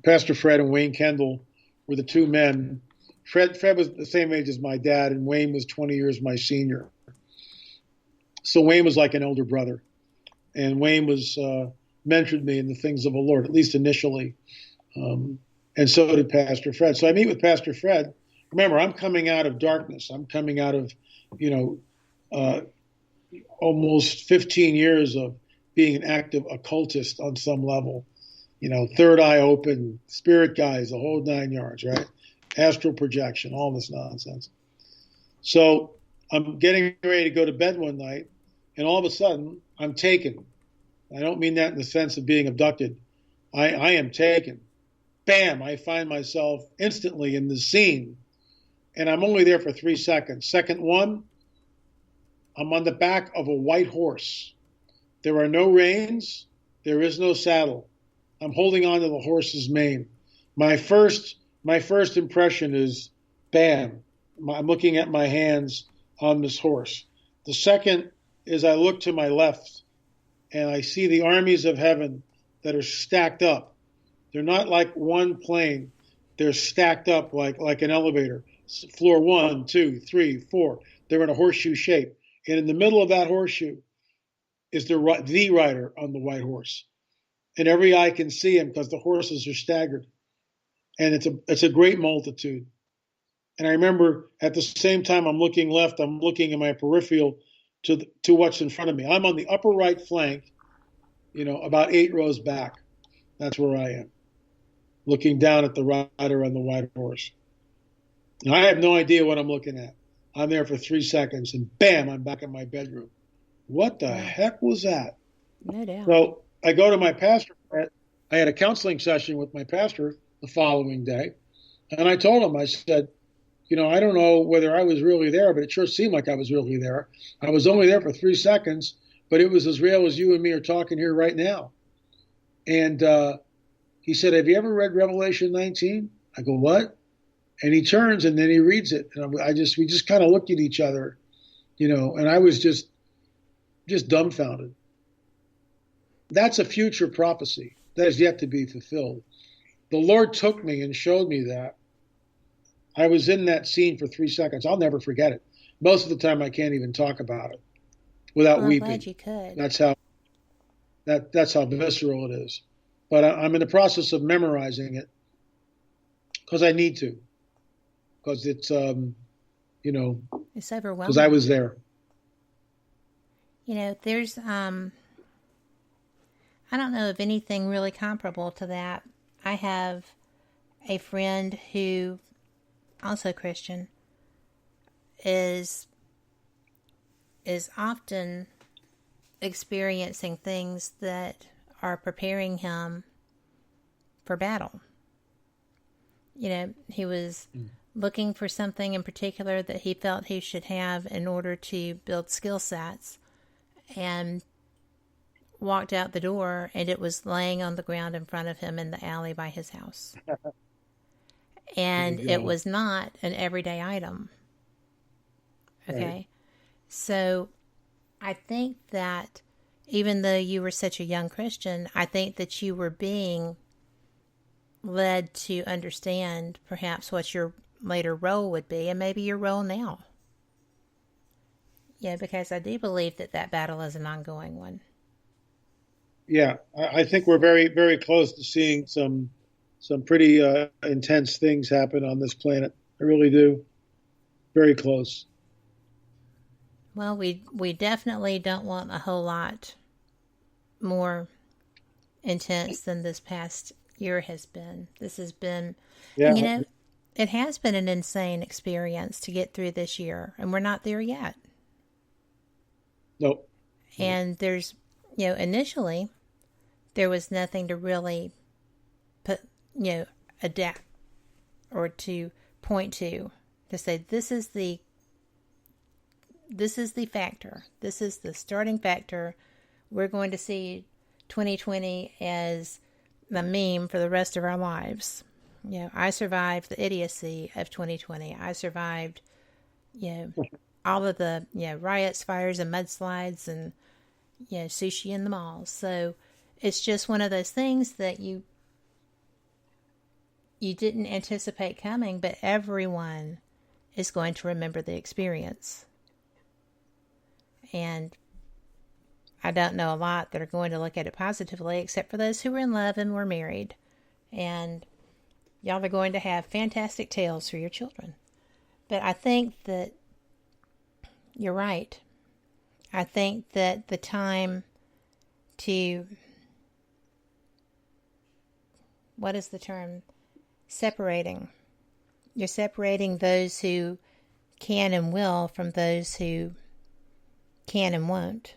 Pastor Fred and Wayne Kendall were the 2 men. Fred was the same age as my dad, and Wayne was 20 years my senior. So Wayne was like an elder brother. And Wayne was mentored me in the things of the Lord, at least initially. And so did Pastor Fred. So I meet with Pastor Fred. Remember, I'm coming out of darkness. I'm coming out of, almost 15 years of being an active occultist on some level. Third eye open, spirit guides, the whole 9 yards, right? Astral projection, all this nonsense. So I'm getting ready to go to bed one night, and all of a sudden, I'm taken. I don't mean that in the sense of being abducted. I am taken. Bam, I find myself instantly in the scene, and I'm only there for 3 seconds. Second one, I'm on the back of a white horse. There are no reins. There is no saddle. I'm holding on to the horse's mane. My first impression is, bam, I'm looking at my hands on this horse. The second is I look to my left and I see the armies of heaven that are stacked up. They're not like one plane. They're stacked up like an elevator. Floor 1, 2, 3, 4. They're in a horseshoe shape. And in the middle of that horseshoe is the rider on the white horse. And every eye can see him because the horses are staggered. And it's a great multitude. And I remember at the same time I'm looking left, I'm looking in my peripheral to what's in front of me. I'm on the upper right flank, about 8 rows back. That's where I am, looking down at the rider on the white horse. And I have no idea what I'm looking at. I'm there for 3 seconds, and bam, I'm back in my bedroom. What the heck was that? No doubt. So I go to my pastor. I had a counseling session with my pastor the following day, and I told him, I said, I don't know whether I was really there, but it sure seemed like I was really there. I was only there for 3 seconds, but it was as real as you and me are talking here right now. And he said, have you ever read Revelation 19? I go, what? And he turns and then he reads it. And we just kind of looked at each other, and I was just dumbfounded. That's a future prophecy that is yet to be fulfilled. The Lord took me and showed me that. I was in that scene for 3 seconds. I'll never forget it. Most of the time I can't even talk about it without weeping. I'm glad you could. That's how visceral it is. But I'm in the process of memorizing it because I need to. Because it's, it's overwhelming. Because I was there. There's, I don't know of anything really comparable to that. I have a friend who, also Christian, is often experiencing things that are preparing him for battle. You know, he was looking for something in particular that he felt he should have in order to build skill sets, and walked out the door, and it was laying on the ground in front of him in the alley by his house. And it was not an everyday item. Okay? Right. So I think that even though you were such a young Christian, I think that you were being led to understand perhaps what your later role would be, and maybe your role now. Yeah, because I do believe that battle is an ongoing one. Yeah, I think we're very, very close to seeing some pretty intense things happen on this planet. I really do. Very close. Well, we definitely don't want a whole lot more intense than this past year has been. This has been, yeah. You know, it has been an insane experience to get through this year, and we're not there yet. Nope. And there's, you know, initially, there was nothing to really put, you know, adapt or to point to say this is the factor. This is the starting factor. We're going to see 2020 as the meme for the rest of our lives. You know, I survived the idiocy of 2020. I survived, you know, all of the, you know, riots, fires, and mudslides, and, you know, sushi in the malls. So it's just one of those things that you didn't anticipate coming, but everyone is going to remember the experience. And I don't know a lot that are going to look at it positively, except for those who were in love and were married. And y'all are going to have fantastic tales for your children. But I think that you're right. I think that the time to, what is the term? Separating. You're separating those who can and will from those who can and won't,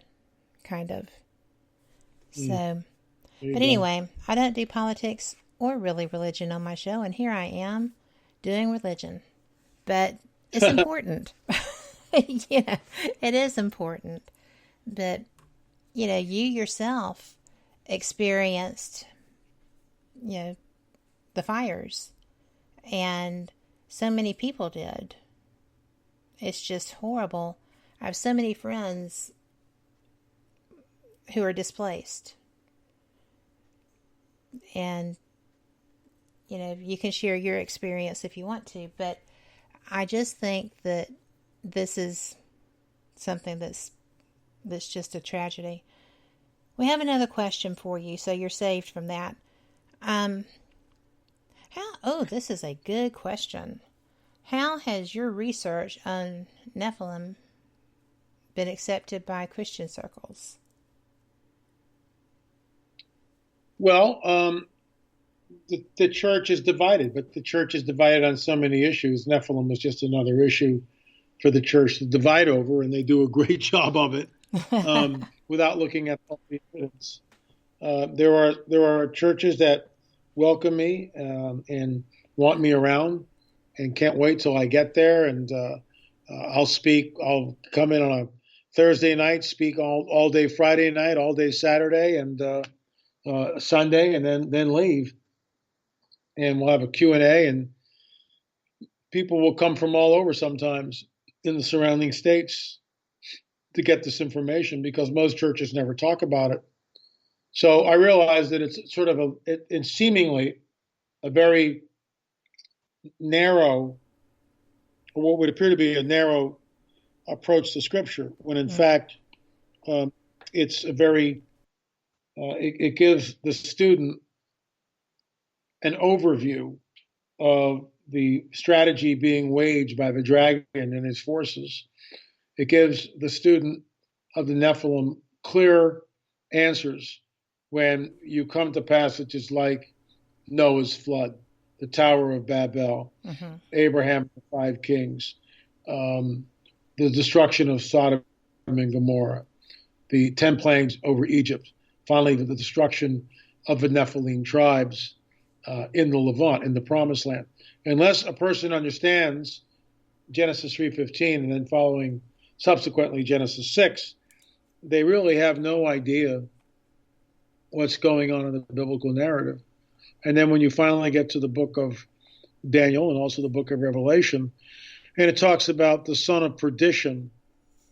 kind of. So, but anyway, I don't do politics or really religion on my show, and here I am doing religion. But it's important. You know, it is important. But, you know, you yourself experienced, you know, the fires, and so many people did. It's just horrible. I have so many friends who are displaced. And, you know, you can share your experience if you want to, but I just think that this is something that's just a tragedy. We have another question for you, so you're saved from that. This is a good question. How has your research on Nephilim been accepted by Christian circles? Well, the church is divided, but the church is divided on so many issues. Nephilim is just another issue for the church to divide over, and they do a great job of it without looking at all the evidence. There are churches that welcome me and want me around and can't wait till I get there, and I'll speak. I'll come in on a Thursday night, speak all day Friday night, all day Saturday, and Sunday, and then leave. And we'll have a Q&A, and people will come from all over sometimes in the surrounding states to get this information, because most churches never talk about it. So I realize that it's sort of it's seemingly a very narrow, or what would appear to be a narrow approach to Scripture, when in fact it's a very, it gives the student an overview of the strategy being waged by the dragon and his forces. It gives the student of the Nephilim clear answers when you come to passages like Noah's flood, the Tower of Babel, Abraham, the 5 kings, the destruction of Sodom and Gomorrah, the 10 plagues over Egypt, finally the destruction of the Nephilim tribes in the Levant, in the Promised Land. Unless a person understands Genesis 3:15 and then following subsequently Genesis 6, they really have no idea what's going on in the biblical narrative. And then when you finally get to the book of Daniel and also the book of Revelation, and it talks about the son of perdition,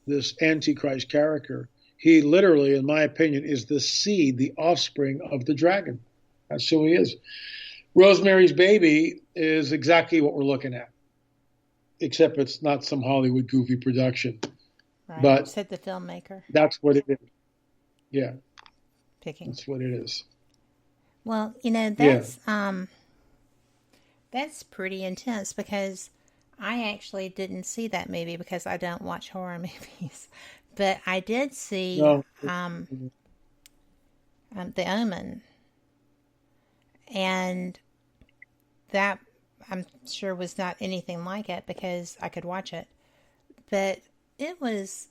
this Antichrist character, he literally, in my opinion, is the seed, the offspring of the dragon. That's who he is. Rosemary's Baby is exactly what we're looking at, except it's not some Hollywood goofy production. Right. But said the filmmaker. That's what it is. Yeah. Picking. That's what it is. Well, that's pretty intense, because I actually didn't see that movie because I don't watch horror movies. But I did see The Omen. And that, I'm sure, was not anything like it because I could watch it. But it was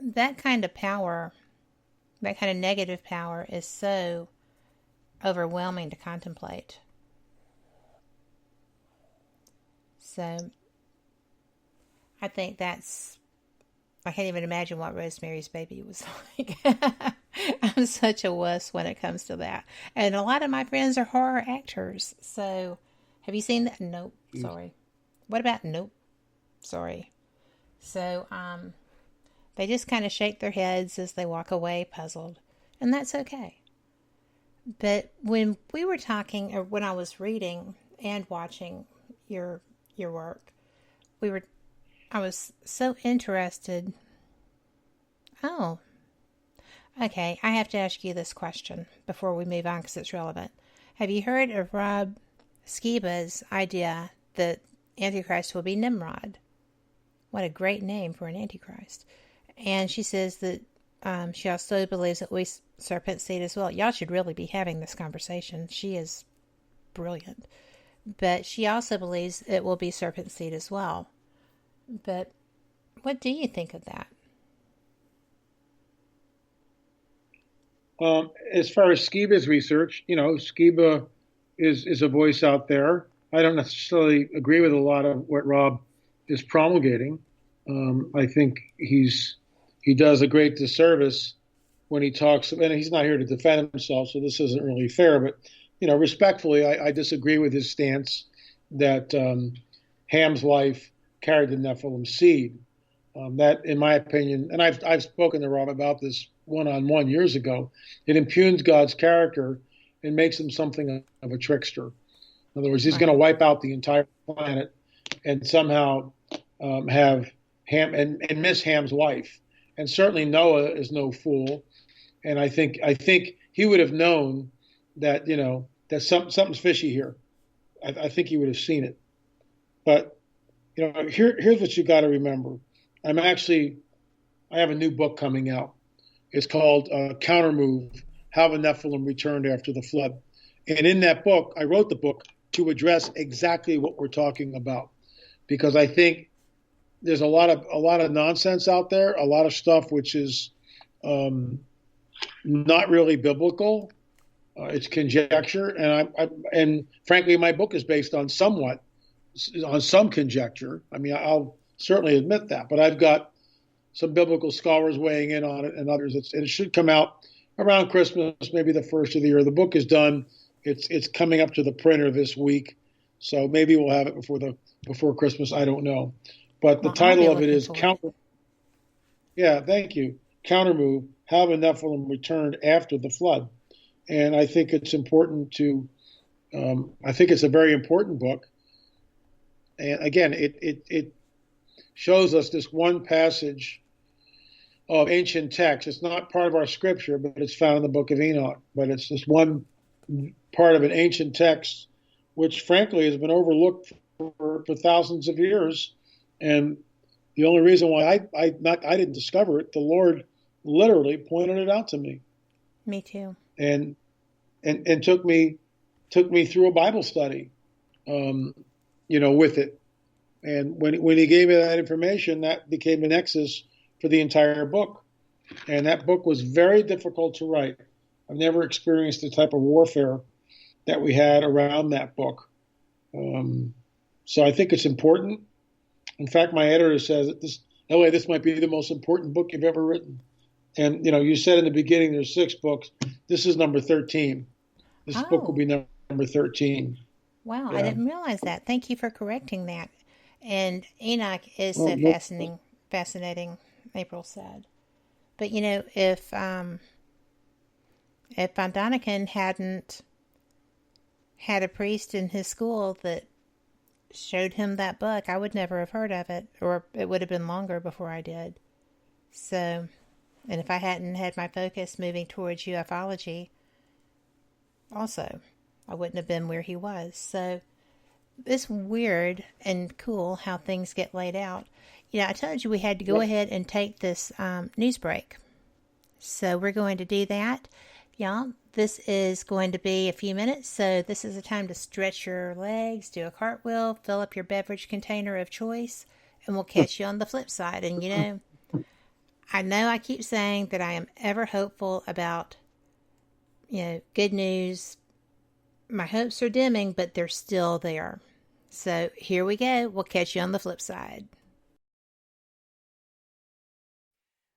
that kind of power, that kind of negative power is so overwhelming to contemplate. So I think I can't even imagine what Rosemary's Baby was like. I'm such a wuss when it comes to that. And a lot of my friends are horror actors. So have you seen that? Nope. Sorry. What about nope? Sorry. So they just kind of shake their heads as they walk away puzzled. And that's okay. But when we were talking, or when I was reading and watching your work, I was so interested. Oh, okay. I have to ask you this question before we move on because it's relevant. Have you heard of Rob Skiba's idea that Antichrist will be Nimrod? What a great name for an Antichrist. And she says that she also believes that we Serpent seed as well. Y'all should really be having this conversation. She is brilliant. But she also believes it will be Serpent seed as well. But what do you think of that? As far as Skiba's research, Skiba is a voice out there. I don't necessarily agree with a lot of what Rob is promulgating. I think he does a great disservice when he talks, and he's not here to defend himself, so this isn't really fair, but respectfully, I disagree with his stance that Ham's wife carried the Nephilim seed. That, in my opinion, and I've spoken to Rob about this one-on-one years ago, it impugns God's character and makes him something of a trickster. In other words, he's going to wipe out the entire planet and somehow have Ham and miss Ham's wife. And certainly Noah is no fool. And I think he would have known that that something's fishy here. I think he would have seen it. But here's what you got to remember. I have a new book coming out. It's called Countermove: How the Nephilim Returned After the Flood. And in that book, I wrote the book to address exactly what we're talking about, because I think there's a lot of nonsense out there, a lot of stuff which is not really biblical. It's conjecture, and frankly, my book is based on some conjecture. I mean, I'll certainly admit that, but I've got some biblical scholars weighing in on it and others. It should come out around Christmas, maybe the first of the year. The book is done. It's coming up to the printer this week, so maybe we'll have it before Christmas. I don't know, but the title of it is Yeah, thank you. Countermove: How the Nephilim Returned After the Flood. And I think it's important I think it's a very important book. And again, it shows us this one passage of ancient text. It's not part of our scripture, but it's found in the book of Enoch. But it's this one part of an ancient text, which frankly has been overlooked for thousands of years. And the only reason why I didn't discover it, the Lord literally pointed it out to me. Me too. And took me through a Bible study with it. And when he gave me that information, that became a nexus for the entire book. And that book was very difficult to write. I've never experienced the type of warfare that we had around that book. So I think it's important. In fact, my editor says that this might be the most important book you've ever written. And, you said in the beginning there's 6 books. This is number 13. This book will be number 13. Wow, Yeah. I didn't realize that. Thank you for correcting that. And Enoch is so fascinating, April said. But, if Von Daniken hadn't had a priest in his school that showed him that book, I would never have heard of it, or it would have been longer before I did. So, and if I hadn't had my focus moving towards ufology, also, I wouldn't have been where he was. So, it's weird and cool how things get laid out. I told you we had to go ahead and take this news break. So we're going to do that. Y'all, this is going to be a few minutes. So this is a time to stretch your legs, do a cartwheel, fill up your beverage container of choice, and we'll catch you on the flip side. And, I know I keep saying that I am ever hopeful about, good news. My hopes are dimming, but they're still there. So here we go. We'll catch you on the flip side.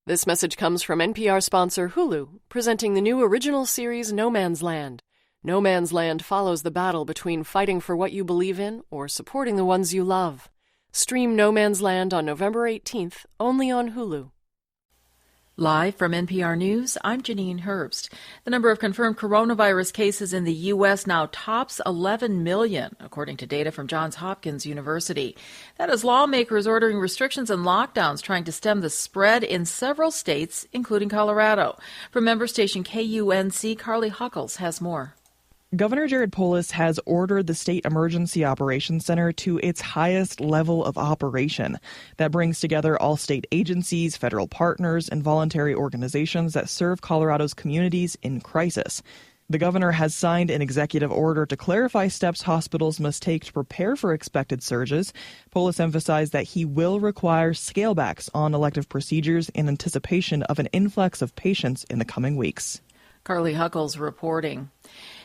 This message comes from NPR sponsor Hulu, presenting the new original series No Man's Land. No Man's Land follows the battle between fighting for what you believe in or supporting the ones you love. Stream No Man's Land on November 18th, only on Hulu. Live from NPR News, I'm Janine Herbst. The number of confirmed coronavirus cases in the U.S. now tops 11 million, according to data from Johns Hopkins University. That is lawmakers ordering restrictions and lockdowns trying to stem the spread in several states, including Colorado. From member station KUNC, Carly Huckles has more. Governor Jared Polis has ordered the State Emergency Operations Center to its highest level of operation. That brings together all state agencies, federal partners, and voluntary organizations that serve Colorado's communities in crisis. The governor has signed an executive order to clarify steps hospitals must take to prepare for expected surges. Polis emphasized that he will require scalebacks on elective procedures in anticipation of an influx of patients in the coming weeks. Carly Huckles reporting.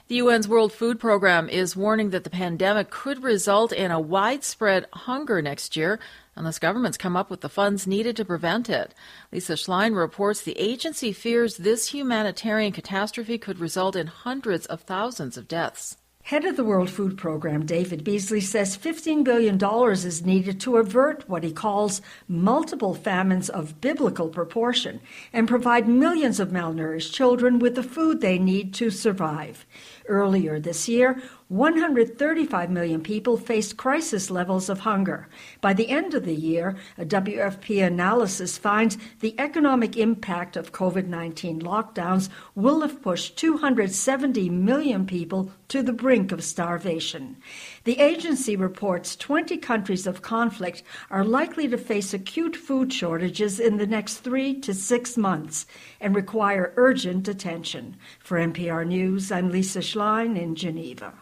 The UN's World Food Program is warning that the pandemic could result in a widespread hunger next year unless governments come up with the funds needed to prevent it. Lisa Schlein reports the agency fears this humanitarian catastrophe could result in hundreds of thousands of deaths. Head of the World Food Program, David Beasley, says $15 billion is needed to avert what he calls multiple famines of biblical proportion and provide millions of malnourished children with the food they need to survive. Earlier this year, 135 million people faced crisis levels of hunger. By the end of the year, a WFP analysis finds the economic impact of COVID-19 lockdowns will have pushed 270 million people to the brink of starvation. The agency reports 20 countries of conflict are likely to face acute food shortages in the next 3 to 6 months and require urgent attention. For NPR News, I'm Lisa Schlein in Geneva.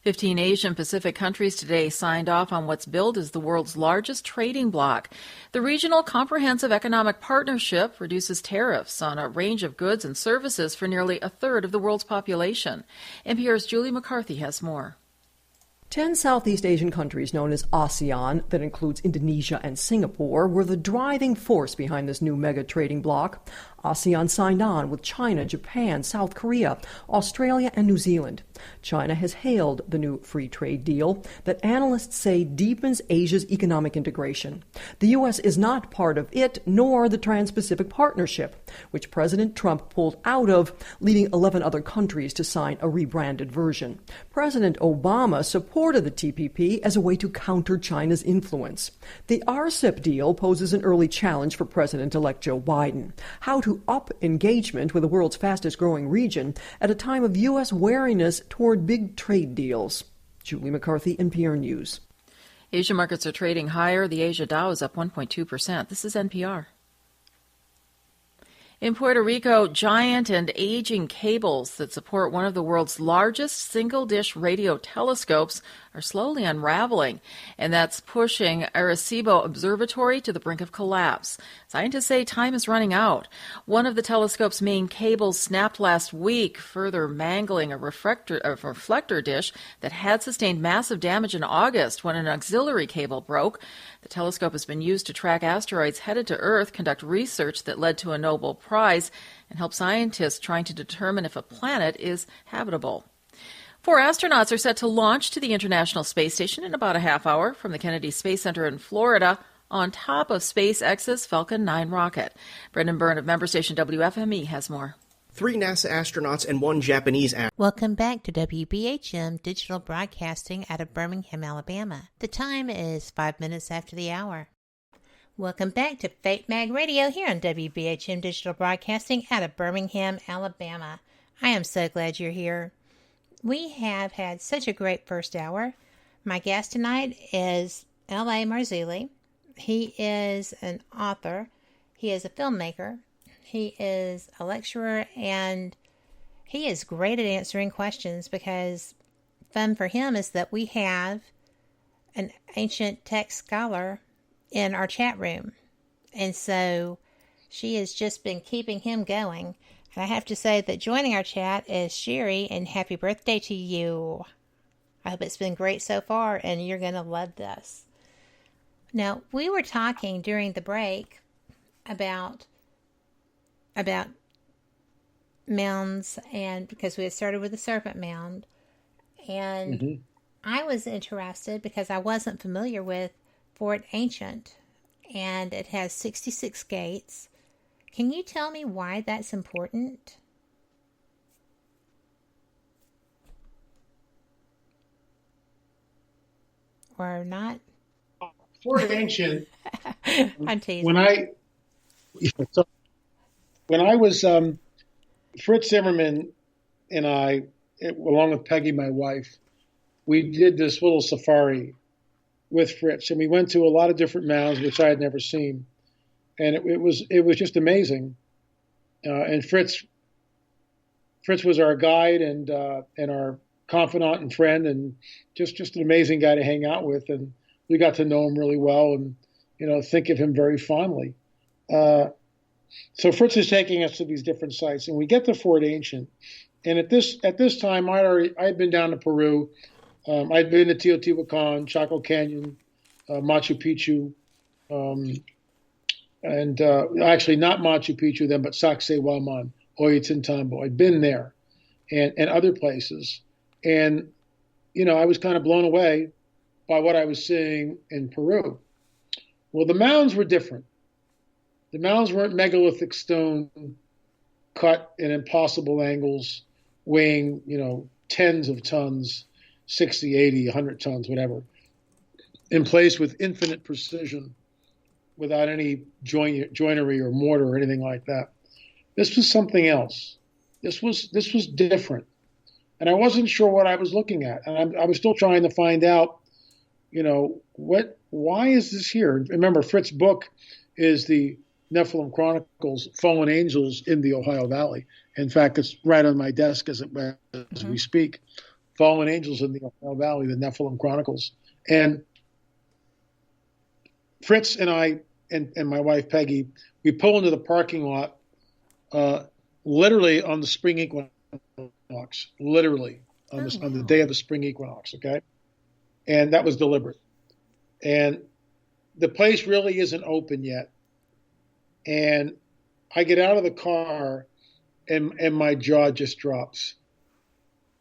15 Asian Pacific countries today signed off on what's billed as the world's largest trading bloc. The Regional Comprehensive Economic Partnership reduces tariffs on a range of goods and services for nearly a third of the world's population. NPR's Julie McCarthy has more. 10 Southeast Asian countries known as ASEAN, that includes Indonesia and Singapore, were the driving force behind this new mega trading bloc. ASEAN signed on with China, Japan, South Korea, Australia, and New Zealand. China has hailed the new free trade deal that analysts say deepens Asia's economic integration. The U.S. is not part of it, nor the Trans-Pacific Partnership, which President Trump pulled out of, leaving 11 other countries to sign a rebranded version. President Obama supported the TPP as a way to counter China's influence. The RCEP deal poses an early challenge for President-elect Joe Biden. How to up engagement with the world's fastest-growing region at a time of U.S. wariness toward big trade deals. Julie McCarthy, NPR News. Asia markets are trading higher. The Asia Dow is up 1.2%. This is NPR. In Puerto Rico, giant and aging cables that support one of the world's largest single-dish radio telescopes are slowly unraveling, and that's pushing Arecibo Observatory to the brink of collapse. Scientists say time is running out. One of the telescope's main cables snapped last week, further mangling a reflector dish that had sustained massive damage in August when an auxiliary cable broke. The telescope has been used to track asteroids headed to Earth, conduct research that led to a Nobel Prize, and help scientists trying to determine if a planet is habitable. 4 astronauts are set to launch to the International Space Station in about a half hour from the Kennedy Space Center in Florida on top of SpaceX's Falcon 9 rocket. Brendan Byrne of member station WFME has more. 3 NASA astronauts and 1 Japanese astronaut. Welcome back to WBHM Digital Broadcasting out of Birmingham, Alabama. The time is 5 minutes after the hour. Welcome back to Fate Mag Radio here on WBHM Digital Broadcasting out of Birmingham, Alabama. I am so glad you're here. We have had such a great first hour. My guest tonight is L.A. Marzulli. He is an author. He is a filmmaker. He is a lecturer, and he is great at answering questions because fun for him is that we have an ancient text scholar in our chat room. And so she has just been keeping him going. And I have to say that joining our chat is Sherry, and happy birthday to you. I hope it's been great so far, and you're going to love this. Now, we were talking during the break about mounds, and because we had started with the Serpent Mound, and I was interested because I wasn't familiar with Fort Ancient, and it has 66 gates. Can you tell me why that's important? Or not? Fort Ancient. I'm teasing. When I was Fritz Zimmerman and I, along with Peggy, my wife, we did this little safari with Fritz, and we went to a lot of different mounds which I had never seen. And it was just amazing. And Fritz was our guide and our confidant and friend, and just an amazing guy to hang out with. And we got to know him really well, and think of him very fondly. So Fritz is taking us to these different sites, and we get to Fort Ancient. And at this time, I'd been down to Peru. I'd been to Teotihuacan, Chaco Canyon, Machu Picchu. And actually not Machu Picchu then, but Sacsayhuaman, Ollantaytambo. I'd been there and other places. And, I was kind of blown away by what I was seeing in Peru. Well, the mounds were different. The mounds weren't megalithic stone cut in impossible angles, weighing, tens of tons, 60, 80, 100 tons, whatever, in place with infinite precision, without any joinery or mortar or anything like that. This was something else. This was different. And I wasn't sure what I was looking at. And I was still trying to find out, why is this here? Remember, Fritz's book is the Nephilim Chronicles, Fallen Angels in the Ohio Valley. In fact, it's right on my desk as we speak. Fallen Angels in the Ohio Valley, the Nephilim Chronicles. And Fritz and I and my wife Peggy, we pull into the parking lot literally on the spring equinox, literally on the day of the spring equinox, okay? And that was deliberate. And the place really isn't open yet. And I get out of the car and my jaw just drops.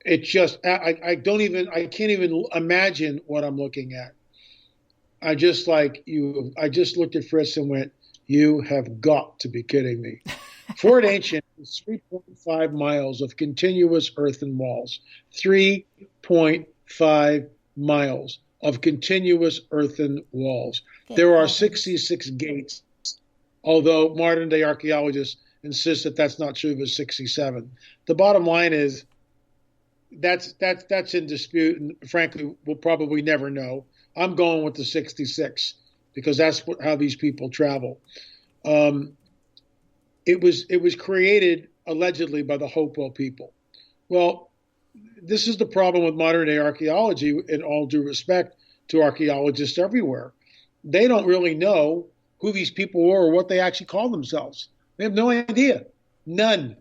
It just, I can't even imagine what I'm looking at. I just looked at Fritz and went, you have got to be kidding me. Fort Ancient is 3.5 miles of continuous earthen walls. 3.5 miles of continuous earthen walls. There are 66 gates, although modern-day archaeologists insist that that's not true, but 67. The bottom line is that's in dispute, and frankly, we'll probably never know. I'm going with the 66 because that's how these people travel. it was created allegedly by the Hopewell people. Well, this is the problem with modern day archaeology, in all due respect to archaeologists everywhere. They don't really know who these people were or what they actually call themselves. They have no idea. None.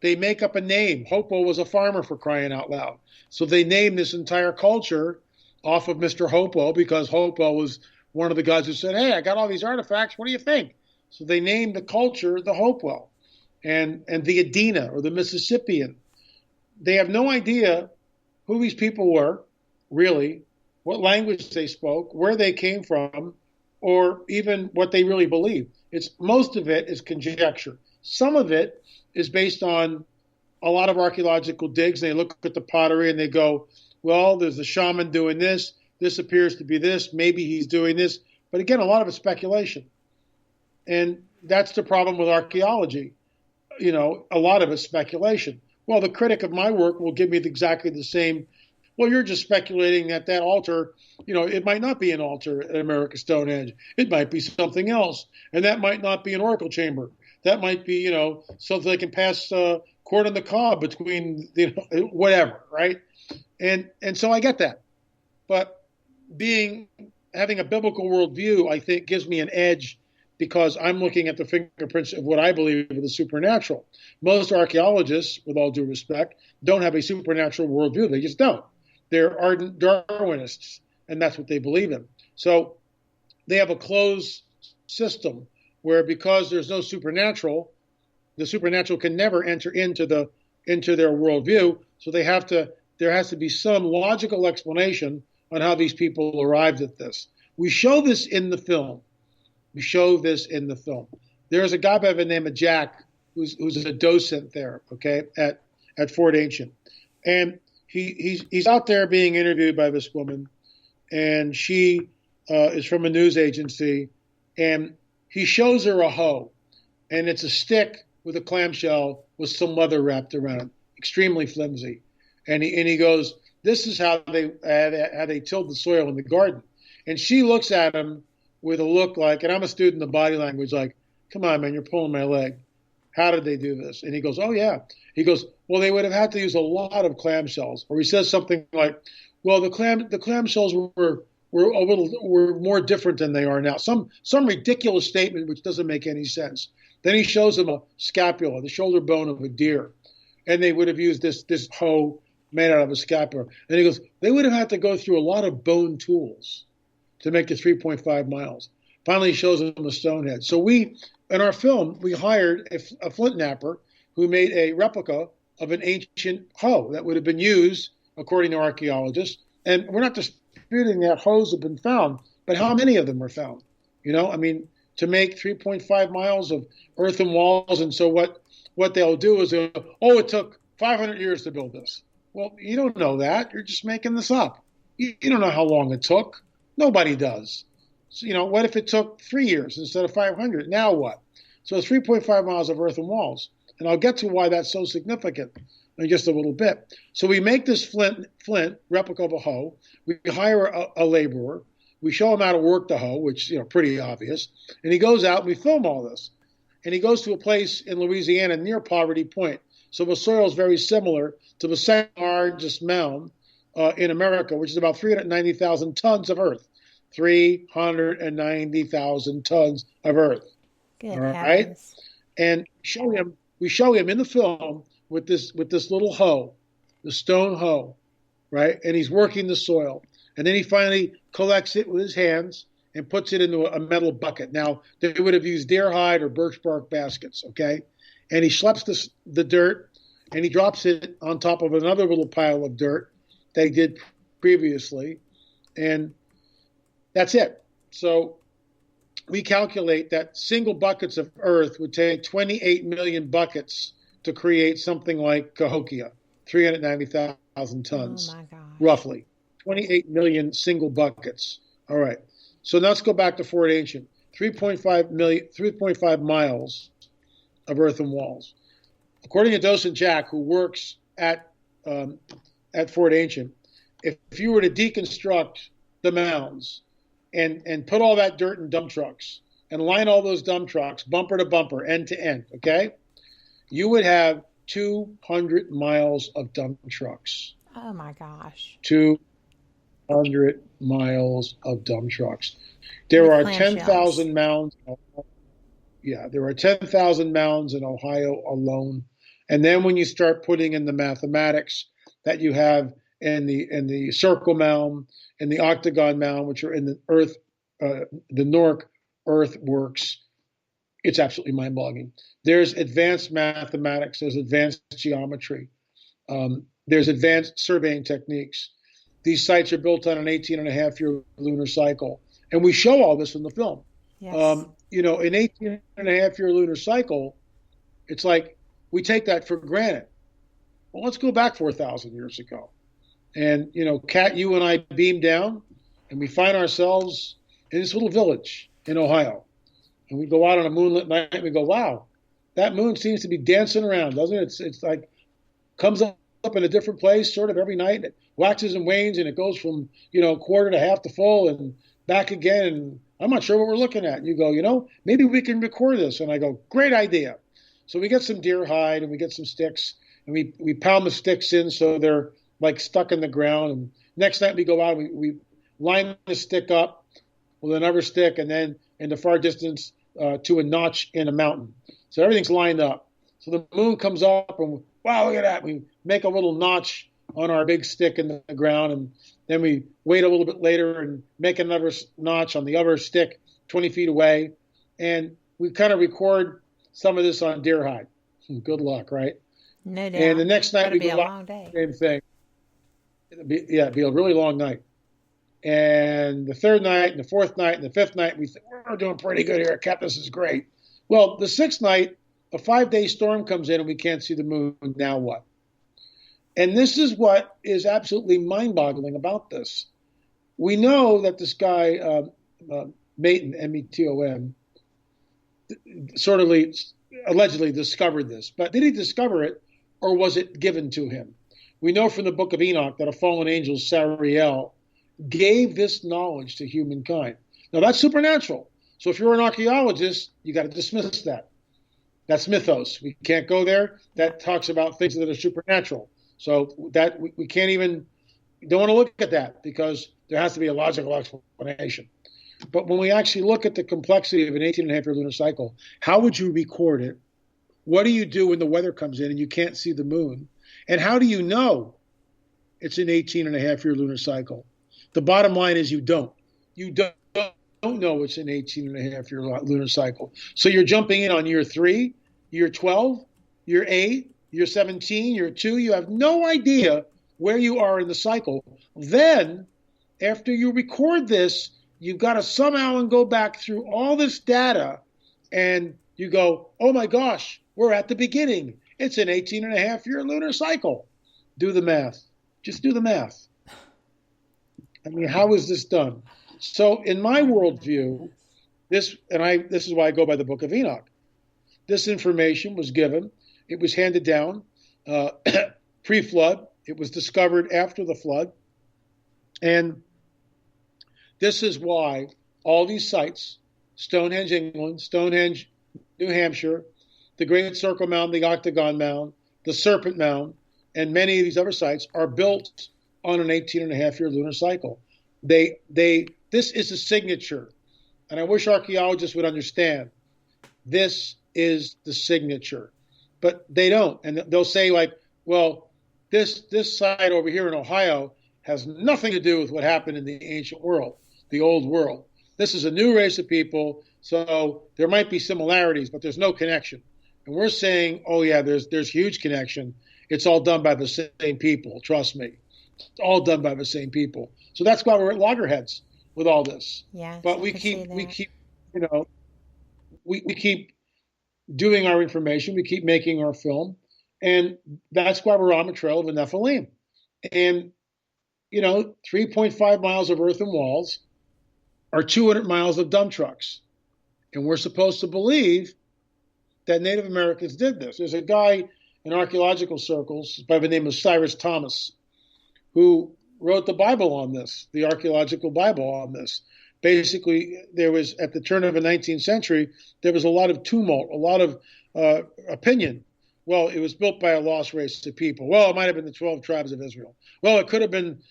They make up a name. Hopewell was a farmer, for crying out loud. So they named this entire culture off of Mr. Hopewell because Hopewell was one of the guys who said, hey, I got all these artifacts. What do you think? So they named the culture the Hopewell and the Adena or the Mississippian. They have no idea who these people were, really, what language they spoke, where they came from, or even what they really believed. Most of it is conjecture. Some of it is based on a lot of archaeological digs. They look at the pottery and they go, well, there's a shaman doing this. This appears to be this. Maybe he's doing this. But again, a lot of it's speculation. And that's the problem with archaeology. You know, a lot of it's speculation. Well, the critic of my work will give me exactly the same. Well, you're just speculating that altar, you know, it might not be an altar at America's Stonehenge. It might be something else. And that might not be an oracle chamber. That might be, you know, so they can pass cord on the cob between, you know, whatever, right? And so I get that. But having a biblical worldview, I think, gives me an edge because I'm looking at the fingerprints of what I believe are the supernatural. Most archaeologists, with all due respect, don't have a supernatural worldview. They just don't. They're ardent Darwinists, and that's what they believe in. So they have a closed system where because there's no supernatural, the supernatural can never enter into their worldview. So there has to be some logical explanation on how these people arrived at this. We show this in the film. There's a guy by the name of Jack who's a docent there, okay, at Fort Ancient. And he's out there being interviewed by this woman, and she is from a news agency, and he shows her a hoe, and it's a stick with a clamshell with some leather wrapped around it, extremely flimsy. And he goes, this is how they tilled the soil in the garden. And she looks at him with a look like, and I'm a student of body language, like, come on, man, you're pulling my leg. How did they do this? And he goes, oh, yeah. He goes, well, they would have had to use a lot of clamshells. Or he says something like, well, the clamshells were more different than they are now. Some ridiculous statement which doesn't make any sense. Then he shows them a scapula, the shoulder bone of a deer. And they would have used this hoe made out of a scapula. And he goes, they would have had to go through a lot of bone tools to make the 3.5 miles. Finally, he shows them a stone head. So in our film, we hired a flint knapper who made a replica of an ancient hoe that would have been used, according to archaeologists. And we're not disputing that hoes have been found, but how many of them were found? You know, I mean, to make 3.5 miles of earthen walls. And so what they'll do is, it took 500 years to build this. Well, you don't know that. You're just making this up. You don't know how long it took. Nobody does. So, you know, what if it took 3 years instead of 500? Now what? So it's 3.5 miles of earthen walls. And I'll get to why that's so significant in just a little bit. So we make this flint replica of a hoe. We hire a laborer. We show him how to work the hoe, which, you know, pretty obvious. And he goes out and we film all this. And he goes to a place in Louisiana near Poverty Point. So the soil is very similar to the second largest mound in America, which is about 390,000 tons of earth. 390,000 tons of earth. Good all right? heavens. And we show him in the film with this little hoe, the stone hoe, right? And he's working the soil. And then he finally collects it with his hands and puts it into a metal bucket. Now, they would have used deer hide or birch bark baskets, okay? And he schleps the dirt, and he drops it on top of another little pile of dirt that he did previously. And that's it. So we calculate that single buckets of earth would take 28 million buckets to create something like Cahokia, 390,000 tons, roughly. 28 million single buckets. All right. So now let's go back to Fort Ancient. 3.5 miles of earthen walls. According to Docent Jack, who works at Fort Ancient, if you were to deconstruct the mounds and put all that dirt in dump trucks and line all those dump trucks, bumper to bumper, end to end, okay? You would have 200 miles of dump trucks. Oh, my gosh. 200 miles of dump trucks. There are 10,000 mounds. Yeah, there are 10,000 mounds in Ohio alone. And then when you start putting in the mathematics that you have in the circle mound and the octagon mound, which are in the earth, the Newark earthworks, it's absolutely mind-boggling. There's advanced mathematics. There's advanced geometry. There's advanced surveying techniques. These sites are built on an 18-and-a-half-year lunar cycle. And we show all this in the film. Yes. An 18-and-a-half-year lunar cycle, it's like we take that for granted. Well, let's go back 4,000 years ago. And, Kat, you and I beam down, and we find ourselves in this little village in Ohio. And we go out on a moonlit night, and we go, wow, that moon seems to be dancing around, doesn't it? It's like comes up in a different place sort of every night. It waxes and wanes, and it goes from, quarter to half to full and back again. And I'm not sure what we're looking at. And you go, maybe we can record this. And I go, great idea. So we get some deer hide and we get some sticks, and we pound the sticks in so they're like stuck in the ground. And next night we go out and we line the stick up with another stick, and then in the far distance to a notch in a mountain. So everything's lined up. So the moon comes up, and wow, look at that. We make a little notch on our big stick in the ground, and then we wait a little bit later and make another notch on the other stick 20 feet away. And we kind of record some of this on deer hide. Good luck, right? No doubt. And the next night we be go a out, long day. same thing. It'd be a really long night. And the third night, and the fourth night, and the fifth night, we think, we're doing pretty good here. Cap, this is great. Well, the sixth night, a 5-day storm comes in and we can't see the moon. Now what? And this is what is absolutely mind-boggling about this. We know that this guy, Maton, M-E-T-O-N, sort of allegedly discovered this. But did he discover it, or was it given to him? We know from the book of Enoch that a fallen angel, Sariel, gave this knowledge to humankind. Now, that's supernatural. So if you're an archaeologist, you got to dismiss that. That's mythos. We can't go there. That talks about things that are supernatural. So that we can't even, don't want to look at that because there has to be a logical explanation. But when we actually look at the complexity of an 18-and-a-half-year lunar cycle, how would you record it? What do you do when the weather comes in and you can't see the moon? And how do you know it's an 18-and-a-half-year lunar cycle? The bottom line is you don't. You don't know it's an 18-and-a-half-year lunar cycle. So you're jumping in on year 3, year 12, year 8, year 17, year 2. You have no idea where you are in the cycle. Then, after you record this, you've got to somehow go back through all this data, and you go, oh my gosh, we're at the beginning. It's an 18-and-a-half-year lunar cycle. Do the math. Just do the math. I mean, how is this done? So in my worldview, this is why I go by the book of Enoch. This information was given. It was handed down pre-flood. It was discovered after the flood. And this is why all these sites, Stonehenge, England, Stonehenge, New Hampshire, the Great Circle Mound, the Octagon Mound, the Serpent Mound, and many of these other sites are built on an 18-and-a-half-year lunar cycle. This is a signature. And I wish archaeologists would understand this is the signature. But they don't. And they'll say, like, well, this site over here in Ohio has nothing to do with what happened in the ancient world, the old world. This is a new race of people, so there might be similarities, but there's no connection. And we're saying, oh yeah, there's huge connection. It's all done by the same people, trust me. It's all done by the same people. So that's why we're at loggerheads with all this. Yeah. But we keep doing our information, we keep making our film, and that's why we're on the trail of the Nephilim. And 3.5 miles of earthen walls are 200 miles of dump trucks. And we're supposed to believe that Native Americans did this. There's a guy in archaeological circles by the name of Cyrus Thomas who wrote the Bible on this, the archaeological Bible on this. basically, there was, at the turn of the 19th century, there was a lot of tumult, a lot of opinion. Well, it was built by a lost race of people. Well, it might have been the 12 tribes of Israel. Well, it could have been,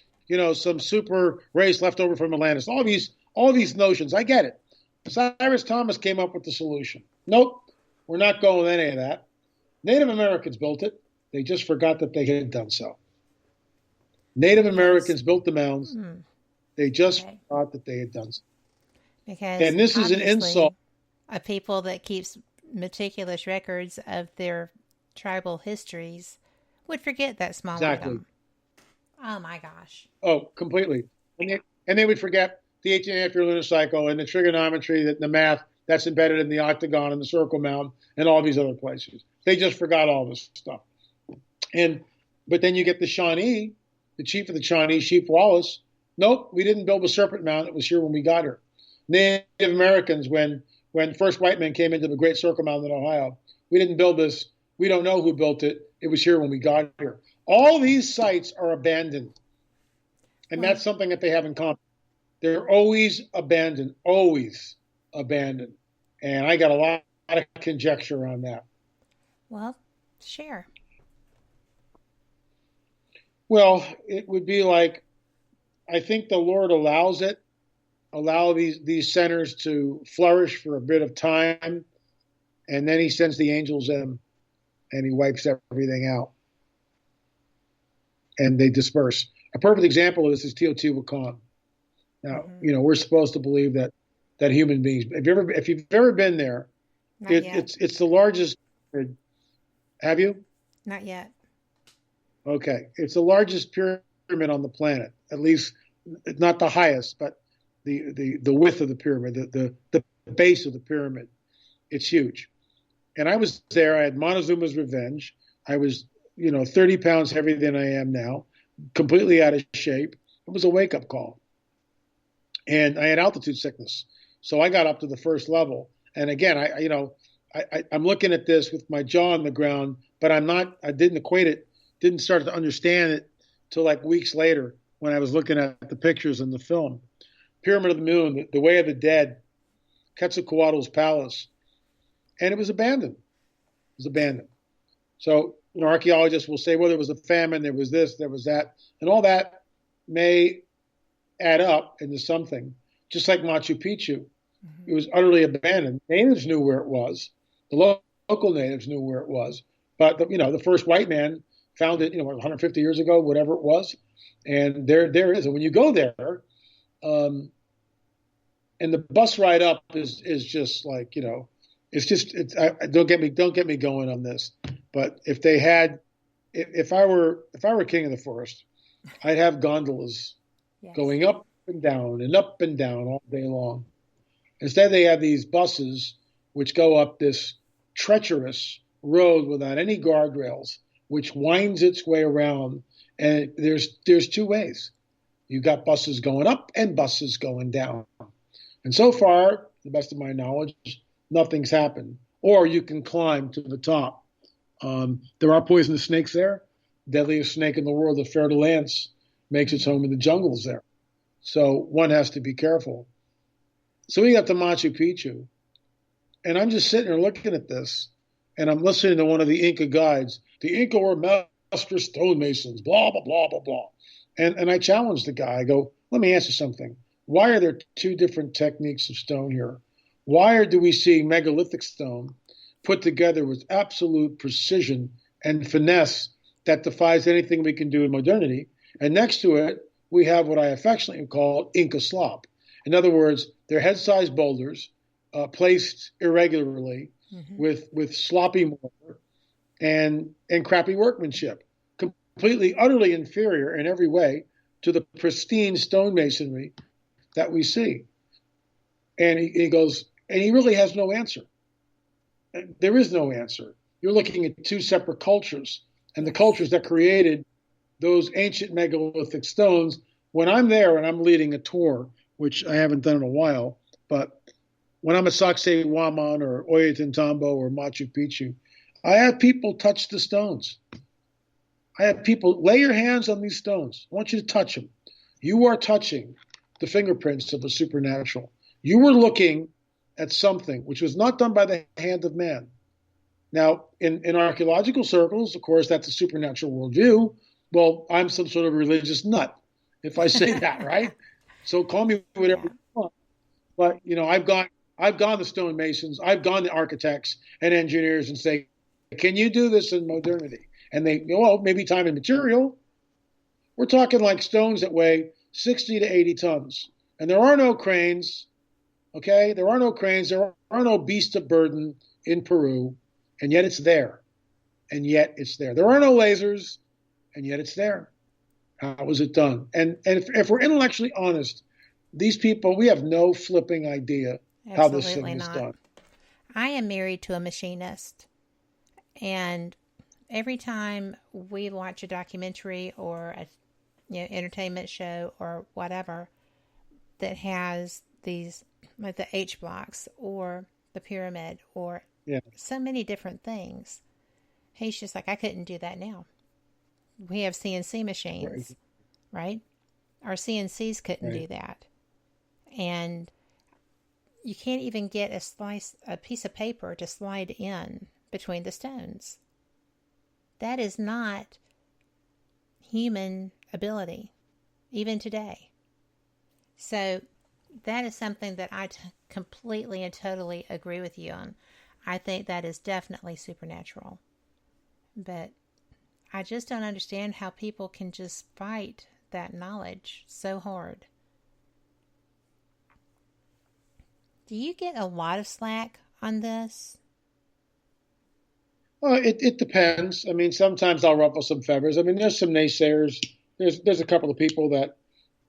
some super race left over from Atlantis. All these notions. I get it. Cyrus Thomas came up with the solution. Nope, we're not going with any of that. Native Americans built it. They just forgot that they had done so. Native Americans built the mounds. They just forgot that they had done so. And this is an insult. A people that keeps meticulous records of their tribal histories would forget that small item. Oh my gosh. Oh, completely. And they would forget the 18-year lunar cycle and the trigonometry, the math that's embedded in the octagon and the circle mound and all these other places. They just forgot all this stuff. But then you get the Shawnee, the chief of the Shawnee, Chief Wallace. Nope, we didn't build a Serpent Mound. It was here when we got here. Native Americans, when first white men came into the Great Circle Mound in Ohio, we didn't build this. We don't know who built it. It was here when we got here. All these sites are abandoned. And that's something that they have in common. They're always abandoned, always abandoned. And I got a lot of conjecture on that. Well, share. Well, it would be like, I think the Lord allow these centers to flourish for a bit of time, and then he sends the angels in, and he wipes everything out. And they disperse. A perfect example of this is Teotihuacan. Now, we're supposed to believe that human beings, if you've ever been there, it's the largest. Have you? Not yet. Okay. It's the largest pyramid on the planet, at least not the highest, but the width of the pyramid, the base of the pyramid. It's huge. And I was there. I had Montezuma's revenge. I was, 30 pounds heavier than I am now, completely out of shape. It was a wake-up call. And I had altitude sickness. So I got up to the first level. And again, I'm looking at this with my jaw on the ground, but I didn't equate it, didn't start to understand it till like weeks later when I was looking at the pictures in the film. Pyramid of the Moon, the Way of the Dead, Quetzalcoatl's Palace. And it was abandoned. So, archaeologists will say, well, there was a famine, there was this, there was that. And all that may add up into something, just like Machu Picchu. It was utterly abandoned. Natives knew where it was. The local natives knew where it was. But, the first white man found it, 150 years ago, whatever it was. And there it is. And when you go there, and the bus ride up is just like, don't get me going on this. But if I were king of the forest, I'd have gondolas going up and down all day long. Instead, they have these buses which go up this treacherous road without any guardrails, which winds its way around. And there's two ways. You've got buses going up and buses going down. And so far, to the best of my knowledge, nothing's happened. Or you can climb to the top. There are poisonous snakes there. Deadliest snake in the world, the fer-de-lance, makes its home in the jungles there. So one has to be careful. So we got to Machu Picchu, and I'm just sitting there looking at this, and I'm listening to one of the Inca guides. The Inca were master stonemasons, blah, blah, blah, blah, blah. And I challenged the guy. I go, let me ask you something. Why are there two different techniques of stone here? Why do we see megalithic stone put together with absolute precision and finesse that defies anything we can do in modernity? And next to it, we have what I affectionately call Inca slop. In other words, they're head-sized boulders placed irregularly with sloppy mortar and crappy workmanship, completely, utterly inferior in every way to the pristine stonemasonry that we see. And he goes, and he really has no answer. There is no answer. You're looking at two separate cultures, and the cultures that created those ancient megalithic stones. When I'm there and I'm leading a tour, which I haven't done in a while, but when I'm at Sacsayhuaman or Ollantaytambo or Machu Picchu, I have people touch the stones. I have people lay your hands on these stones. I want you to touch them. You are touching the fingerprints of the supernatural. You were looking at something which was not done by the hand of man. Now, in archaeological circles, of course, that's a supernatural worldview. Well, I'm some sort of religious nut if I say that, right? So call me whatever you want. But, I've gone to stonemasons, I've gone to architects and engineers and say, can you do this in modernity? And they go, well, maybe time and material. We're talking like stones that weigh 60 to 80 tons. And there are no cranes, okay? There are no cranes. There are no beasts of burden in Peru. And yet it's there. And yet it's there. There are no lasers. And yet it's there. How was it done? And if we're intellectually honest, these people, we have no flipping idea how this thing is done. I am married to a machinist. And every time we watch a documentary or a entertainment show or whatever that has these, like the H blocks or the pyramid or so many different things, he's just like, I couldn't do that now. We have CNC machines, right? Our CNCs couldn't do that. And you can't even get a piece of paper to slide in between the stones. That is not human ability, even today. So that is something that I completely and totally agree with you on. I think that is definitely supernatural. But I just don't understand how people can just fight that knowledge so hard. Do you get a lot of slack on this? Well, it depends. I mean, sometimes I'll ruffle some feathers. I mean, there's some naysayers. There's a couple of people that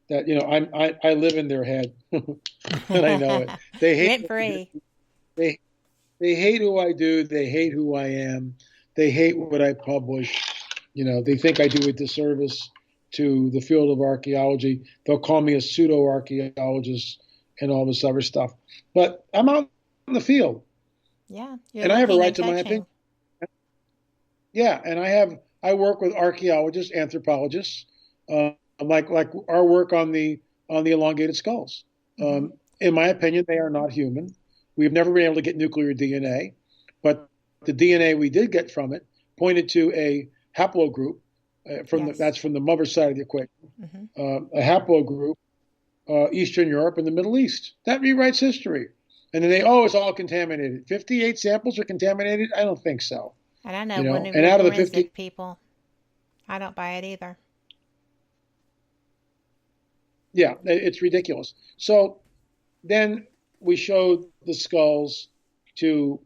I live in their head, and I know it. They hate They hate who I do. They hate who I am. They hate what I publish. They think I do a disservice to the field of archaeology. They'll call me a pseudo-archaeologist and all this other stuff. But I'm out in the field. Yeah. And I have a right to my opinion. Yeah, and I work with archaeologists, anthropologists, like our work on the elongated skulls. In my opinion, they are not human. We've never been able to get nuclear DNA, but the DNA we did get from it pointed to a haplogroup that's from the mother side of the equation, a haplogroup, Eastern Europe and the Middle East. That rewrites history. And then it's all contaminated. 58 samples are contaminated? I don't think so. And I know one of the out of the forensic 50 people, I don't buy it either. Yeah, it's ridiculous. So then we showed the skulls to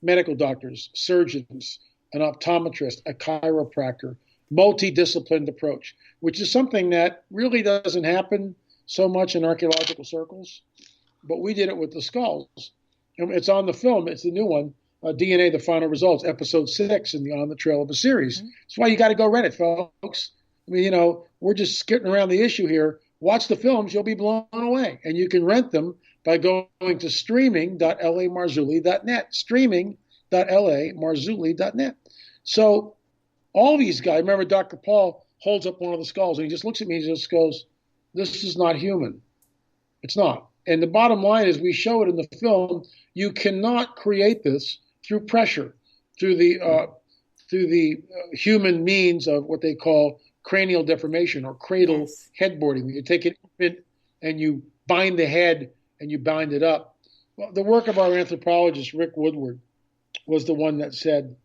medical doctors, surgeons, an optometrist, a chiropractor, multidisciplined approach, which is something that really doesn't happen so much in archaeological circles. But we did it with the skulls. And it's on the film. It's the new one, DNA, The Final Results, episode 6 in the On the Trail of a series. That's why you got to go read it, folks. I mean, we're just skirting around the issue here. Watch the films. You'll be blown away. And you can rent them by going to streaming.lamarzulli.net, streaming.lamarzulli.net. So all these guys, remember Dr. Paul holds up one of the skulls and he just looks at me and just goes, this is not human. It's not. And the bottom line is we show it in the film. You cannot create this through pressure, through the human means of what they call cranial deformation or cradle headboarding. You take an infant and you bind the head and you bind it up. Well, the work of our anthropologist, Rick Woodward, was the one that said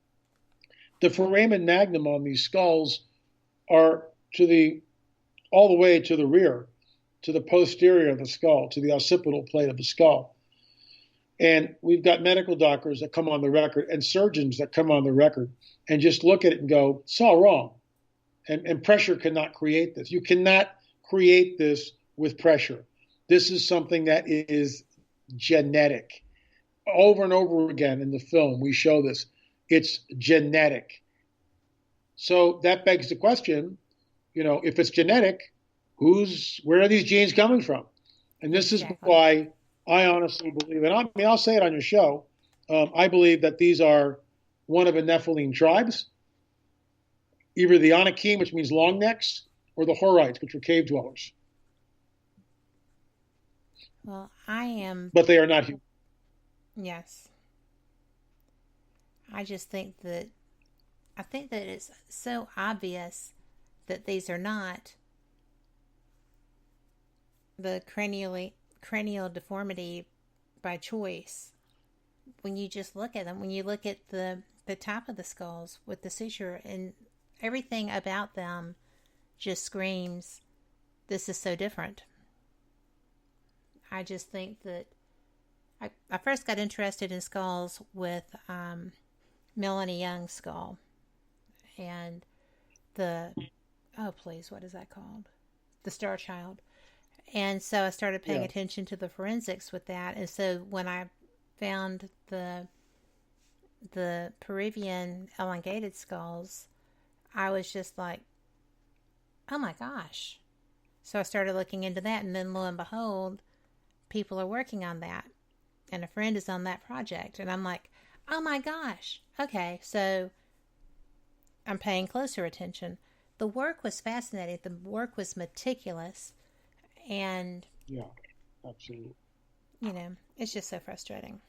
the foramen magnum on these skulls are all the way to the rear, to the posterior of the skull, to the occipital plate of the skull. And we've got medical doctors that come on the record and surgeons that come on the record and just look at it and go, it's all wrong. And pressure cannot create this. You cannot create this with pressure. This is something that is genetic. Over and over again in the film, we show this. It's genetic. So that begs the question, if it's genetic, where are these genes coming from? And this is why I honestly believe, and I'll say it on your show, I believe that these are one of the Nephilim tribes, either the Anakim, which means long necks, or the Horites, which were cave dwellers. Well, I am. But they are not human. Yes. I just think that it's so obvious that these are not the cranial deformity by choice. When you just look at them, when you look at the top of the skulls with the suture, and everything about them just screams, this is so different. I just think that I first got interested in skulls with Melanie Young's skull and what is that called? The Star Child. And so I started paying attention to the forensics with that. And so when I found the Peruvian elongated skulls, I was just like, oh my gosh. So I started looking into that, and then lo and behold, people are working on that. And a friend is on that project. And I'm like, oh my gosh. Okay, so I'm paying closer attention. The work was fascinating. The work was meticulous. And yeah, absolutely. You know, it's just so frustrating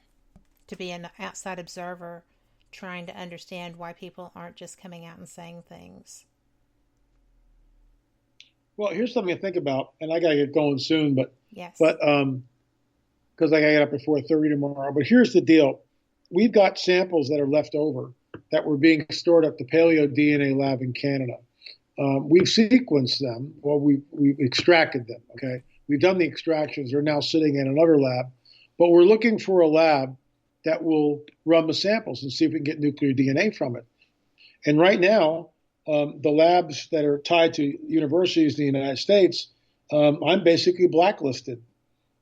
to be an outside observer trying to understand why people aren't just coming out and saying things. Well, here's something to think about, and I got to get going soon, because I got to get up at 4:30 tomorrow. But here's the deal. We've got samples that are left over that were being stored at the Paleo DNA lab in Canada. We've sequenced them. Well, we've extracted them, okay? We've done the extractions. They're now sitting in another lab. But we're looking for a lab that will run the samples and see if we can get nuclear DNA from it. And right now, the labs that are tied to universities in the United States, I'm basically blacklisted.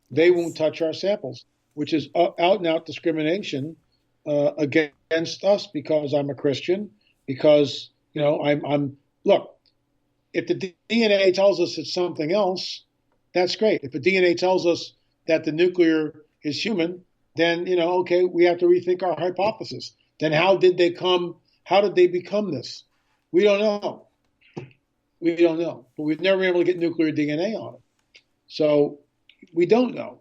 They won't touch our samples, which is out and out discrimination against us because I'm a Christian, because, you know, look, if the DNA tells us it's something else, that's great. If the DNA tells us that the nuclear is human, then, you know, okay, we have to rethink our hypothesis. Then how did they become this? We don't know. But we've never been able to get nuclear DNA on it. So we don't know.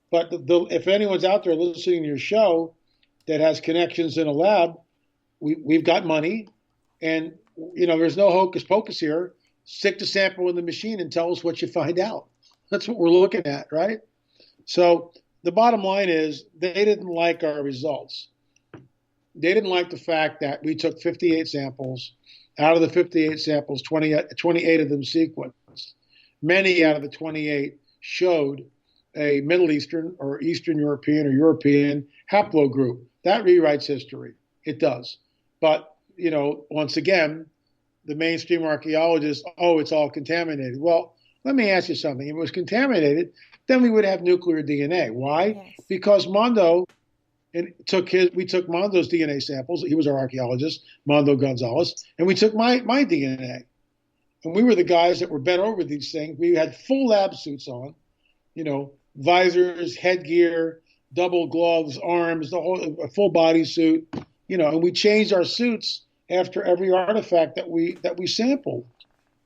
But if anyone's out there listening to your show that has connections in a lab, we've got money, and, you know, there's no hocus pocus here. Stick the sample in the machine and tell us what you find out. That's what we're looking at, right? So the bottom line is they didn't like our results. They didn't like the fact that we took 58 samples. Out of the 58 samples, 28 of them sequenced. Many out of the 28 showed a Middle Eastern or Eastern European or European haplogroup. That rewrites history. It does. But, you know, once again, the mainstream archaeologists, it's all contaminated. Well, let me ask you something. If it was contaminated, then we would have nuclear DNA. Why? Yes. Because Mondo we took Mondo's DNA samples. He was our archaeologist, Mondo Gonzalez, and we took my DNA. And we were the guys that were bent over these things. We had full lab suits on, you know, visors, headgear, double gloves, arms, the whole full body suit, you know, and we changed our suits after every artifact that we sampled.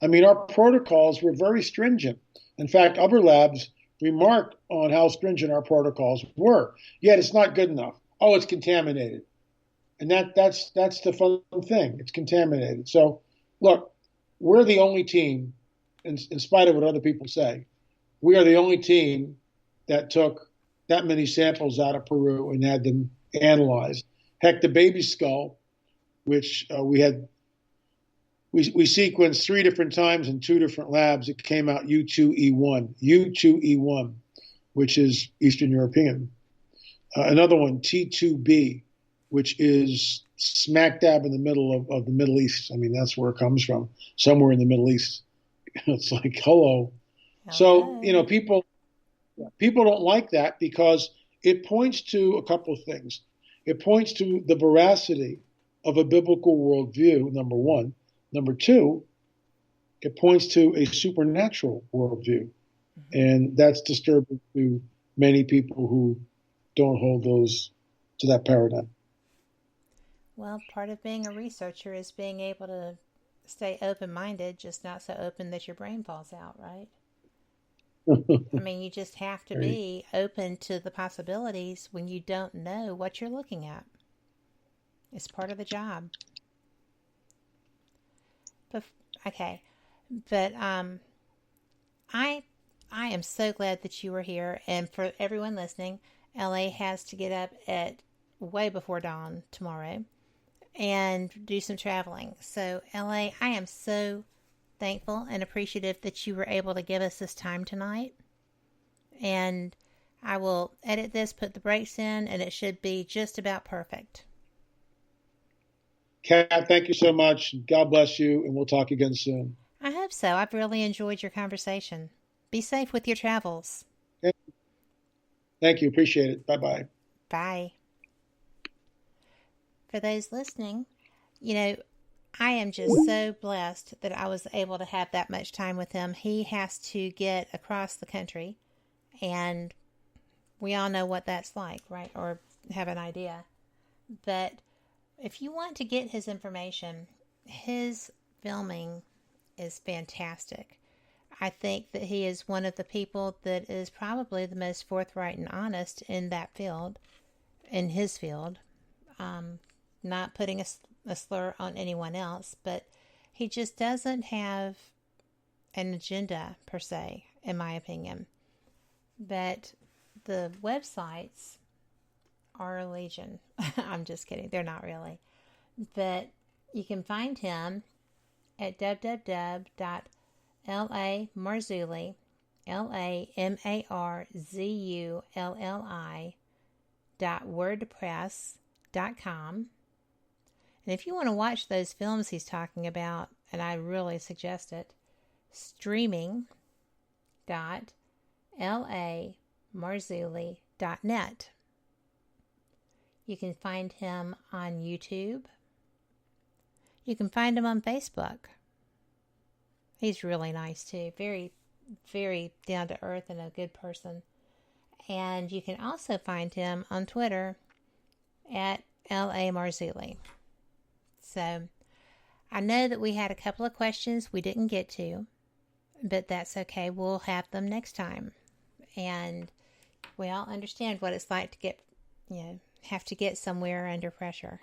I mean, our protocols were very stringent. In fact, other labs remarked on how stringent our protocols were. Yet it's not good enough. Oh, it's contaminated. And that's the fun thing. It's contaminated. So, look, we're the only team, in spite of what other people say, we are the only team that took that many samples out of Peru and had them analyzed. Heck, the baby skull, which we sequenced 3 different times in 2 different labs. It came out U2E1, which is Eastern European. Another one, T2B, which is smack dab in the middle of the Middle East. I mean, that's where it comes from, somewhere in the Middle East. It's like, hello. So, you know, people don't like that because it points to a couple of things. It points to the veracity of a biblical worldview, number one. Number two, it points to a supernatural worldview. And that's disturbing to many people who don't hold to that paradigm. Well, part of being a researcher is being able to stay open-minded, just not so open that your brain falls out, right? I mean, you just have to be open to the possibilities when you don't know what you're looking at. It's part of the job. But I am so glad that you were here, and for everyone listening, LA has to get up at way before dawn tomorrow and do some traveling. So LA, I am so thankful and appreciative that you were able to give us this time tonight. And I will edit this, put the breaks in, and it should be just about perfect. Kat, thank you so much. God bless you, and we'll talk again soon. I hope so. I've really enjoyed your conversation. Be safe with your travels. Thank you. Appreciate it. Bye-bye. Bye. For those listening, you know, I am just so blessed that I was able to have that much time with him. He has to get across the country, and we all know what that's like, right? Or have an idea. But if you want to get his information, his filming is fantastic. I think that he is one of the people that is probably the most forthright and honest in that field, in his field. Not putting a slur on anyone else, but he just doesn't have an agenda per se, in my opinion. But the websites are a legion. I'm just kidding. They're not really. But you can find him at www.lamarzulli, LAMARZULLI.wordpress.com. And if you want to watch those films he's talking about, and I really suggest it, streaming.lamarzulli.net. You can find him on YouTube. You can find him on Facebook. He's really nice too. Very, very down to earth and a good person. And you can also find him on Twitter at LAMarzulli. So I know that we had a couple of questions we didn't get to, but that's okay. We'll have them next time. And we all understand what it's like to get, have to get somewhere under pressure.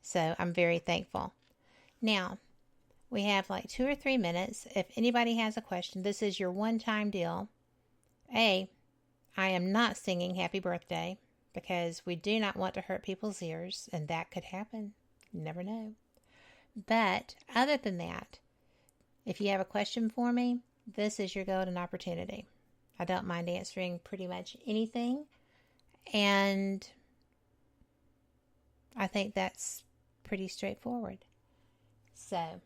So I'm very thankful. Now, we have like 2 or 3 minutes. If anybody has a question, this is your one-time deal. I am not singing Happy Birthday because we do not want to hurt people's ears, and that could happen. You never know. But other than that, if you have a question for me, this is your golden opportunity. I don't mind answering pretty much anything, and I think that's pretty straightforward. So,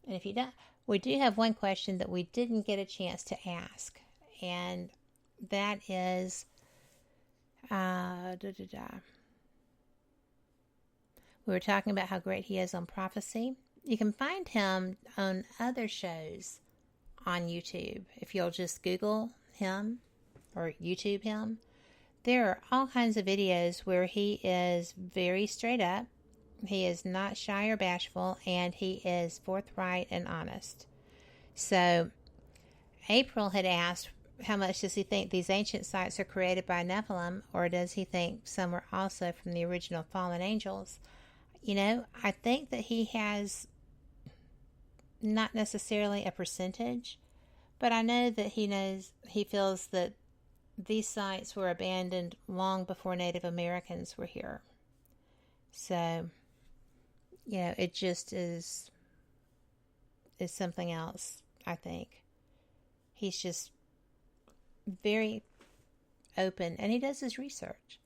and if you don't, we do have one question that we didn't get a chance to ask, and that is, we were talking about how great he is on prophecy. You can find him on other shows on YouTube. If you'll just Google him or YouTube him, there are all kinds of videos where he is very straight up. He is not shy or bashful, and he is forthright and honest. So April had asked, how much does he think these ancient sites are created by Nephilim, or does he think some were also from the original fallen angels? I think that he has not necessarily a percentage, but I know that he feels that these sites were abandoned long before Native Americans were here. So, it just is something else, I think. He's just very open, and he does his research.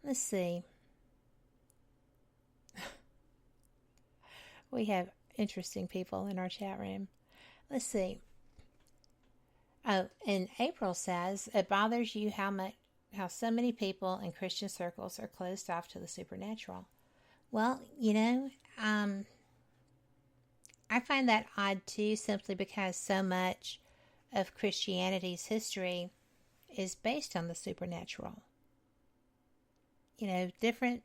Let's see. We have interesting people in our chat room. Let's see. Oh, and April says, it bothers you how so many people in Christian circles are closed off to the supernatural. Well, I find that odd too, simply because so much of Christianity's history is based on the supernatural. Different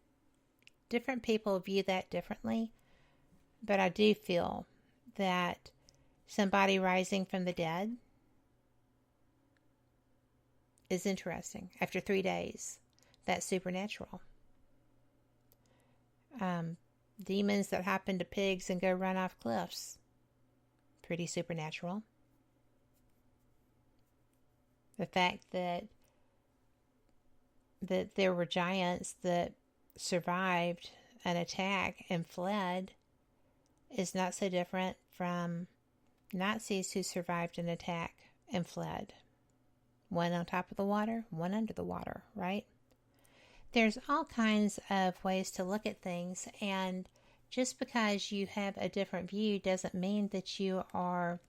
people view that differently, but I do feel that somebody rising from the dead is interesting. After 3 days, that's supernatural. Demons that hop into pigs and go run off cliffs, pretty supernatural. The fact that there were giants that survived an attack and fled is not so different from Nazis who survived an attack and fled. One on top of the water, one under the water, right? There's all kinds of ways to look at things, and just because you have a different view doesn't mean that you are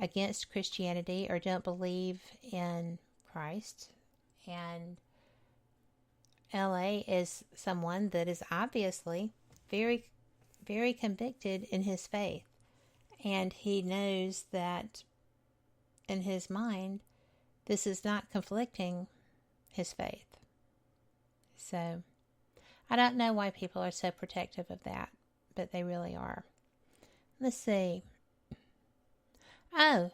against Christianity or don't believe in Christ. And LA is someone that is obviously very, very convicted in his faith. And he knows that in his mind, this is not conflicting his faith. So, I don't know why people are so protective of that, but they really are. Let's see. Oh.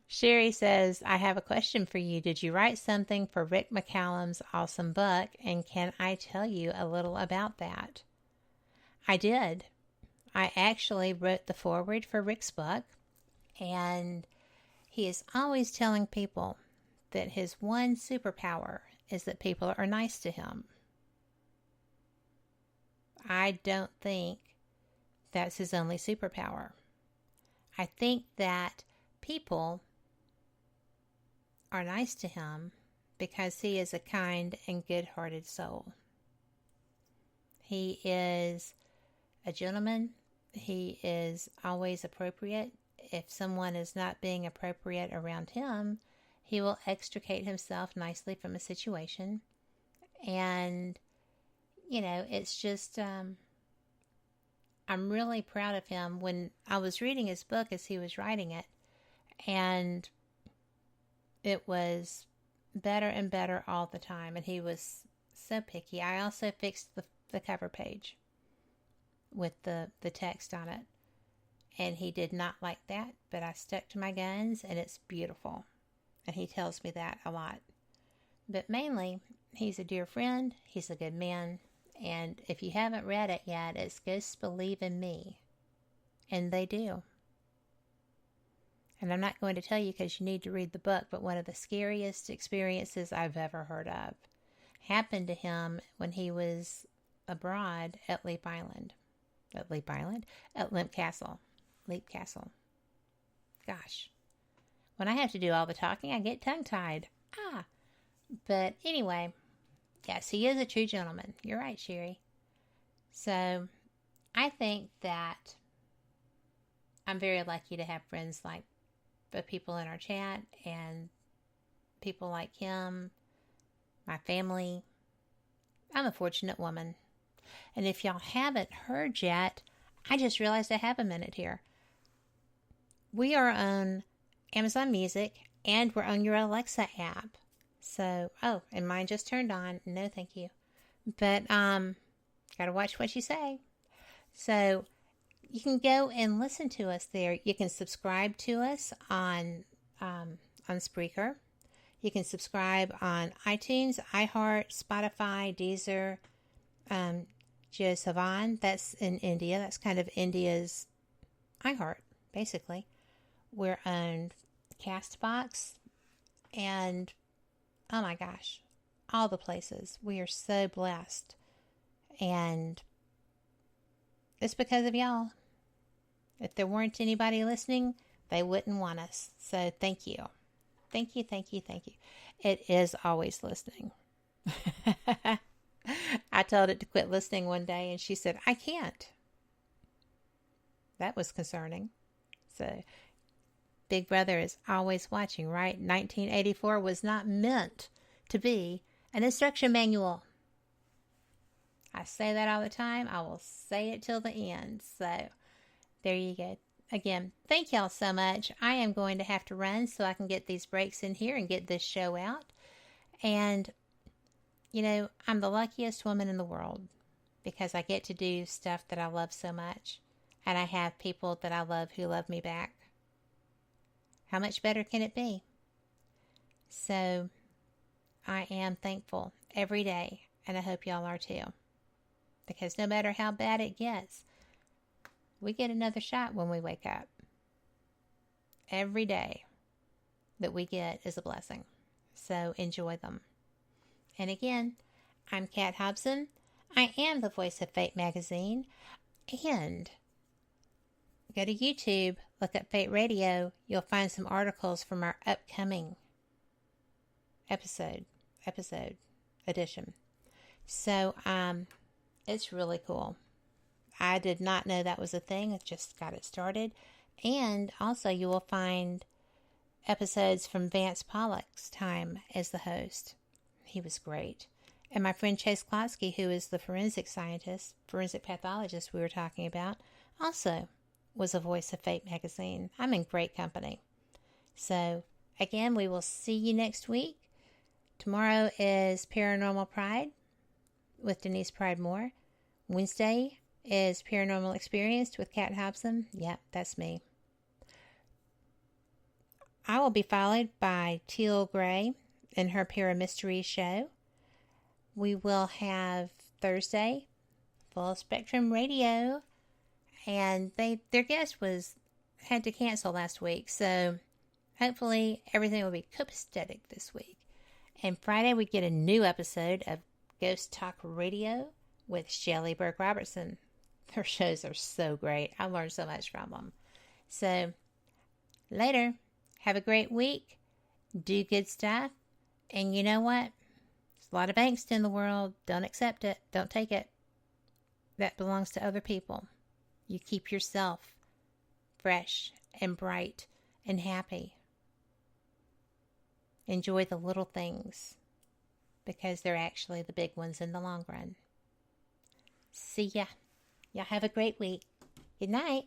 Sherry says, I have a question for you. Did you write something for Rick McCallum's awesome book? And can I tell you a little about that? I did. I actually wrote the foreword for Rick's book. And he is always telling people that his one superpower is that people are nice to him. I don't think that's his only superpower. I think that people are nice to him because he is a kind and good-hearted soul. He is a gentleman. He is always appropriate. If someone is not being appropriate around him, he will extricate himself nicely from a situation. And, it's just, I'm really proud of him. When I was reading his book as he was writing it, and it was better and better all the time, and he was so picky. I also fixed the cover page with the text on it, and he did not like that, but I stuck to my guns, and it's beautiful, and he tells me that a lot. But mainly, he's a dear friend, he's a good man, and if you haven't read it yet, it's Ghosts Believe in Me, and they do. And I'm not going to tell you because you need to read the book, but one of the scariest experiences I've ever heard of happened to him when he was abroad at Leap Castle. Leap Castle. Gosh. When I have to do all the talking, I get tongue-tied. But anyway, yes, he is a true gentleman. You're right, Sherry. So, I think that I'm very lucky to have friends like the people in our chat and people like him, my family. I'm a fortunate woman. And if y'all haven't heard yet, I just realized I have a minute here. We are on Amazon Music and we're on your Alexa app. So, and mine just turned on. No, thank you. But, gotta watch what you say. So, you can go and listen to us there. You can subscribe to us on Spreaker. You can subscribe on iTunes, iHeart, Spotify, Deezer, JioSaavn. That's in India. That's kind of India's iHeart, basically. We're on Castbox and, oh my gosh, all the places. We are so blessed. And it's because of y'all. If there weren't anybody listening, they wouldn't want us. So thank you. Thank you, thank you, thank you. It is always listening. I told it to quit listening one day and she said, I can't. That was concerning. So Big Brother is always watching, right? 1984 was not meant to be an instruction manual. I say that all the time. I will say it till the end. So there you go. Again, thank y'all so much. I am going to have to run so I can get these breaks in here and get this show out. And, I'm the luckiest woman in the world because I get to do stuff that I love so much. And I have people that I love who love me back. How much better can it be? So I am thankful every day, and I hope y'all are too. Because no matter how bad it gets, we get another shot when we wake up. Every day that we get is a blessing. So enjoy them. And again, I'm Kat Hobson. I am the voice of Fate Magazine. And go to YouTube, look up Fate Radio. You'll find some articles from our upcoming episode edition. So, it's really cool. I did not know that was a thing. I just got it started. And also you will find episodes from Vance Pollock's time as the host. He was great. And my friend Chase Klotsky, who is the forensic scientist, forensic pathologist we were talking about, also was a voice of Fate Magazine. I'm in great company. So, again, we will see you next week. Tomorrow is Paranormal Pride with Denise Pride Moore. Wednesday is Paranormal Experienced with Kat Hobson. Yep, that's me. I will be followed by Teal Gray and her Paramystery show. We will have Thursday, Full Spectrum Radio, and their guest had to cancel last week, so hopefully everything will be copacetic this week. And Friday we get a new episode of Ghost Talk Radio with Shelley Burke Robertson. Her shows are so great. I learned so much from them. So, later. Have a great week. Do good stuff. And you know what? There's a lot of angst in the world. Don't accept it. Don't take it. That belongs to other people. You keep yourself fresh and bright and happy. Enjoy the little things, because they're actually the big ones in the long run. See ya. Y'all have a great week. Good night.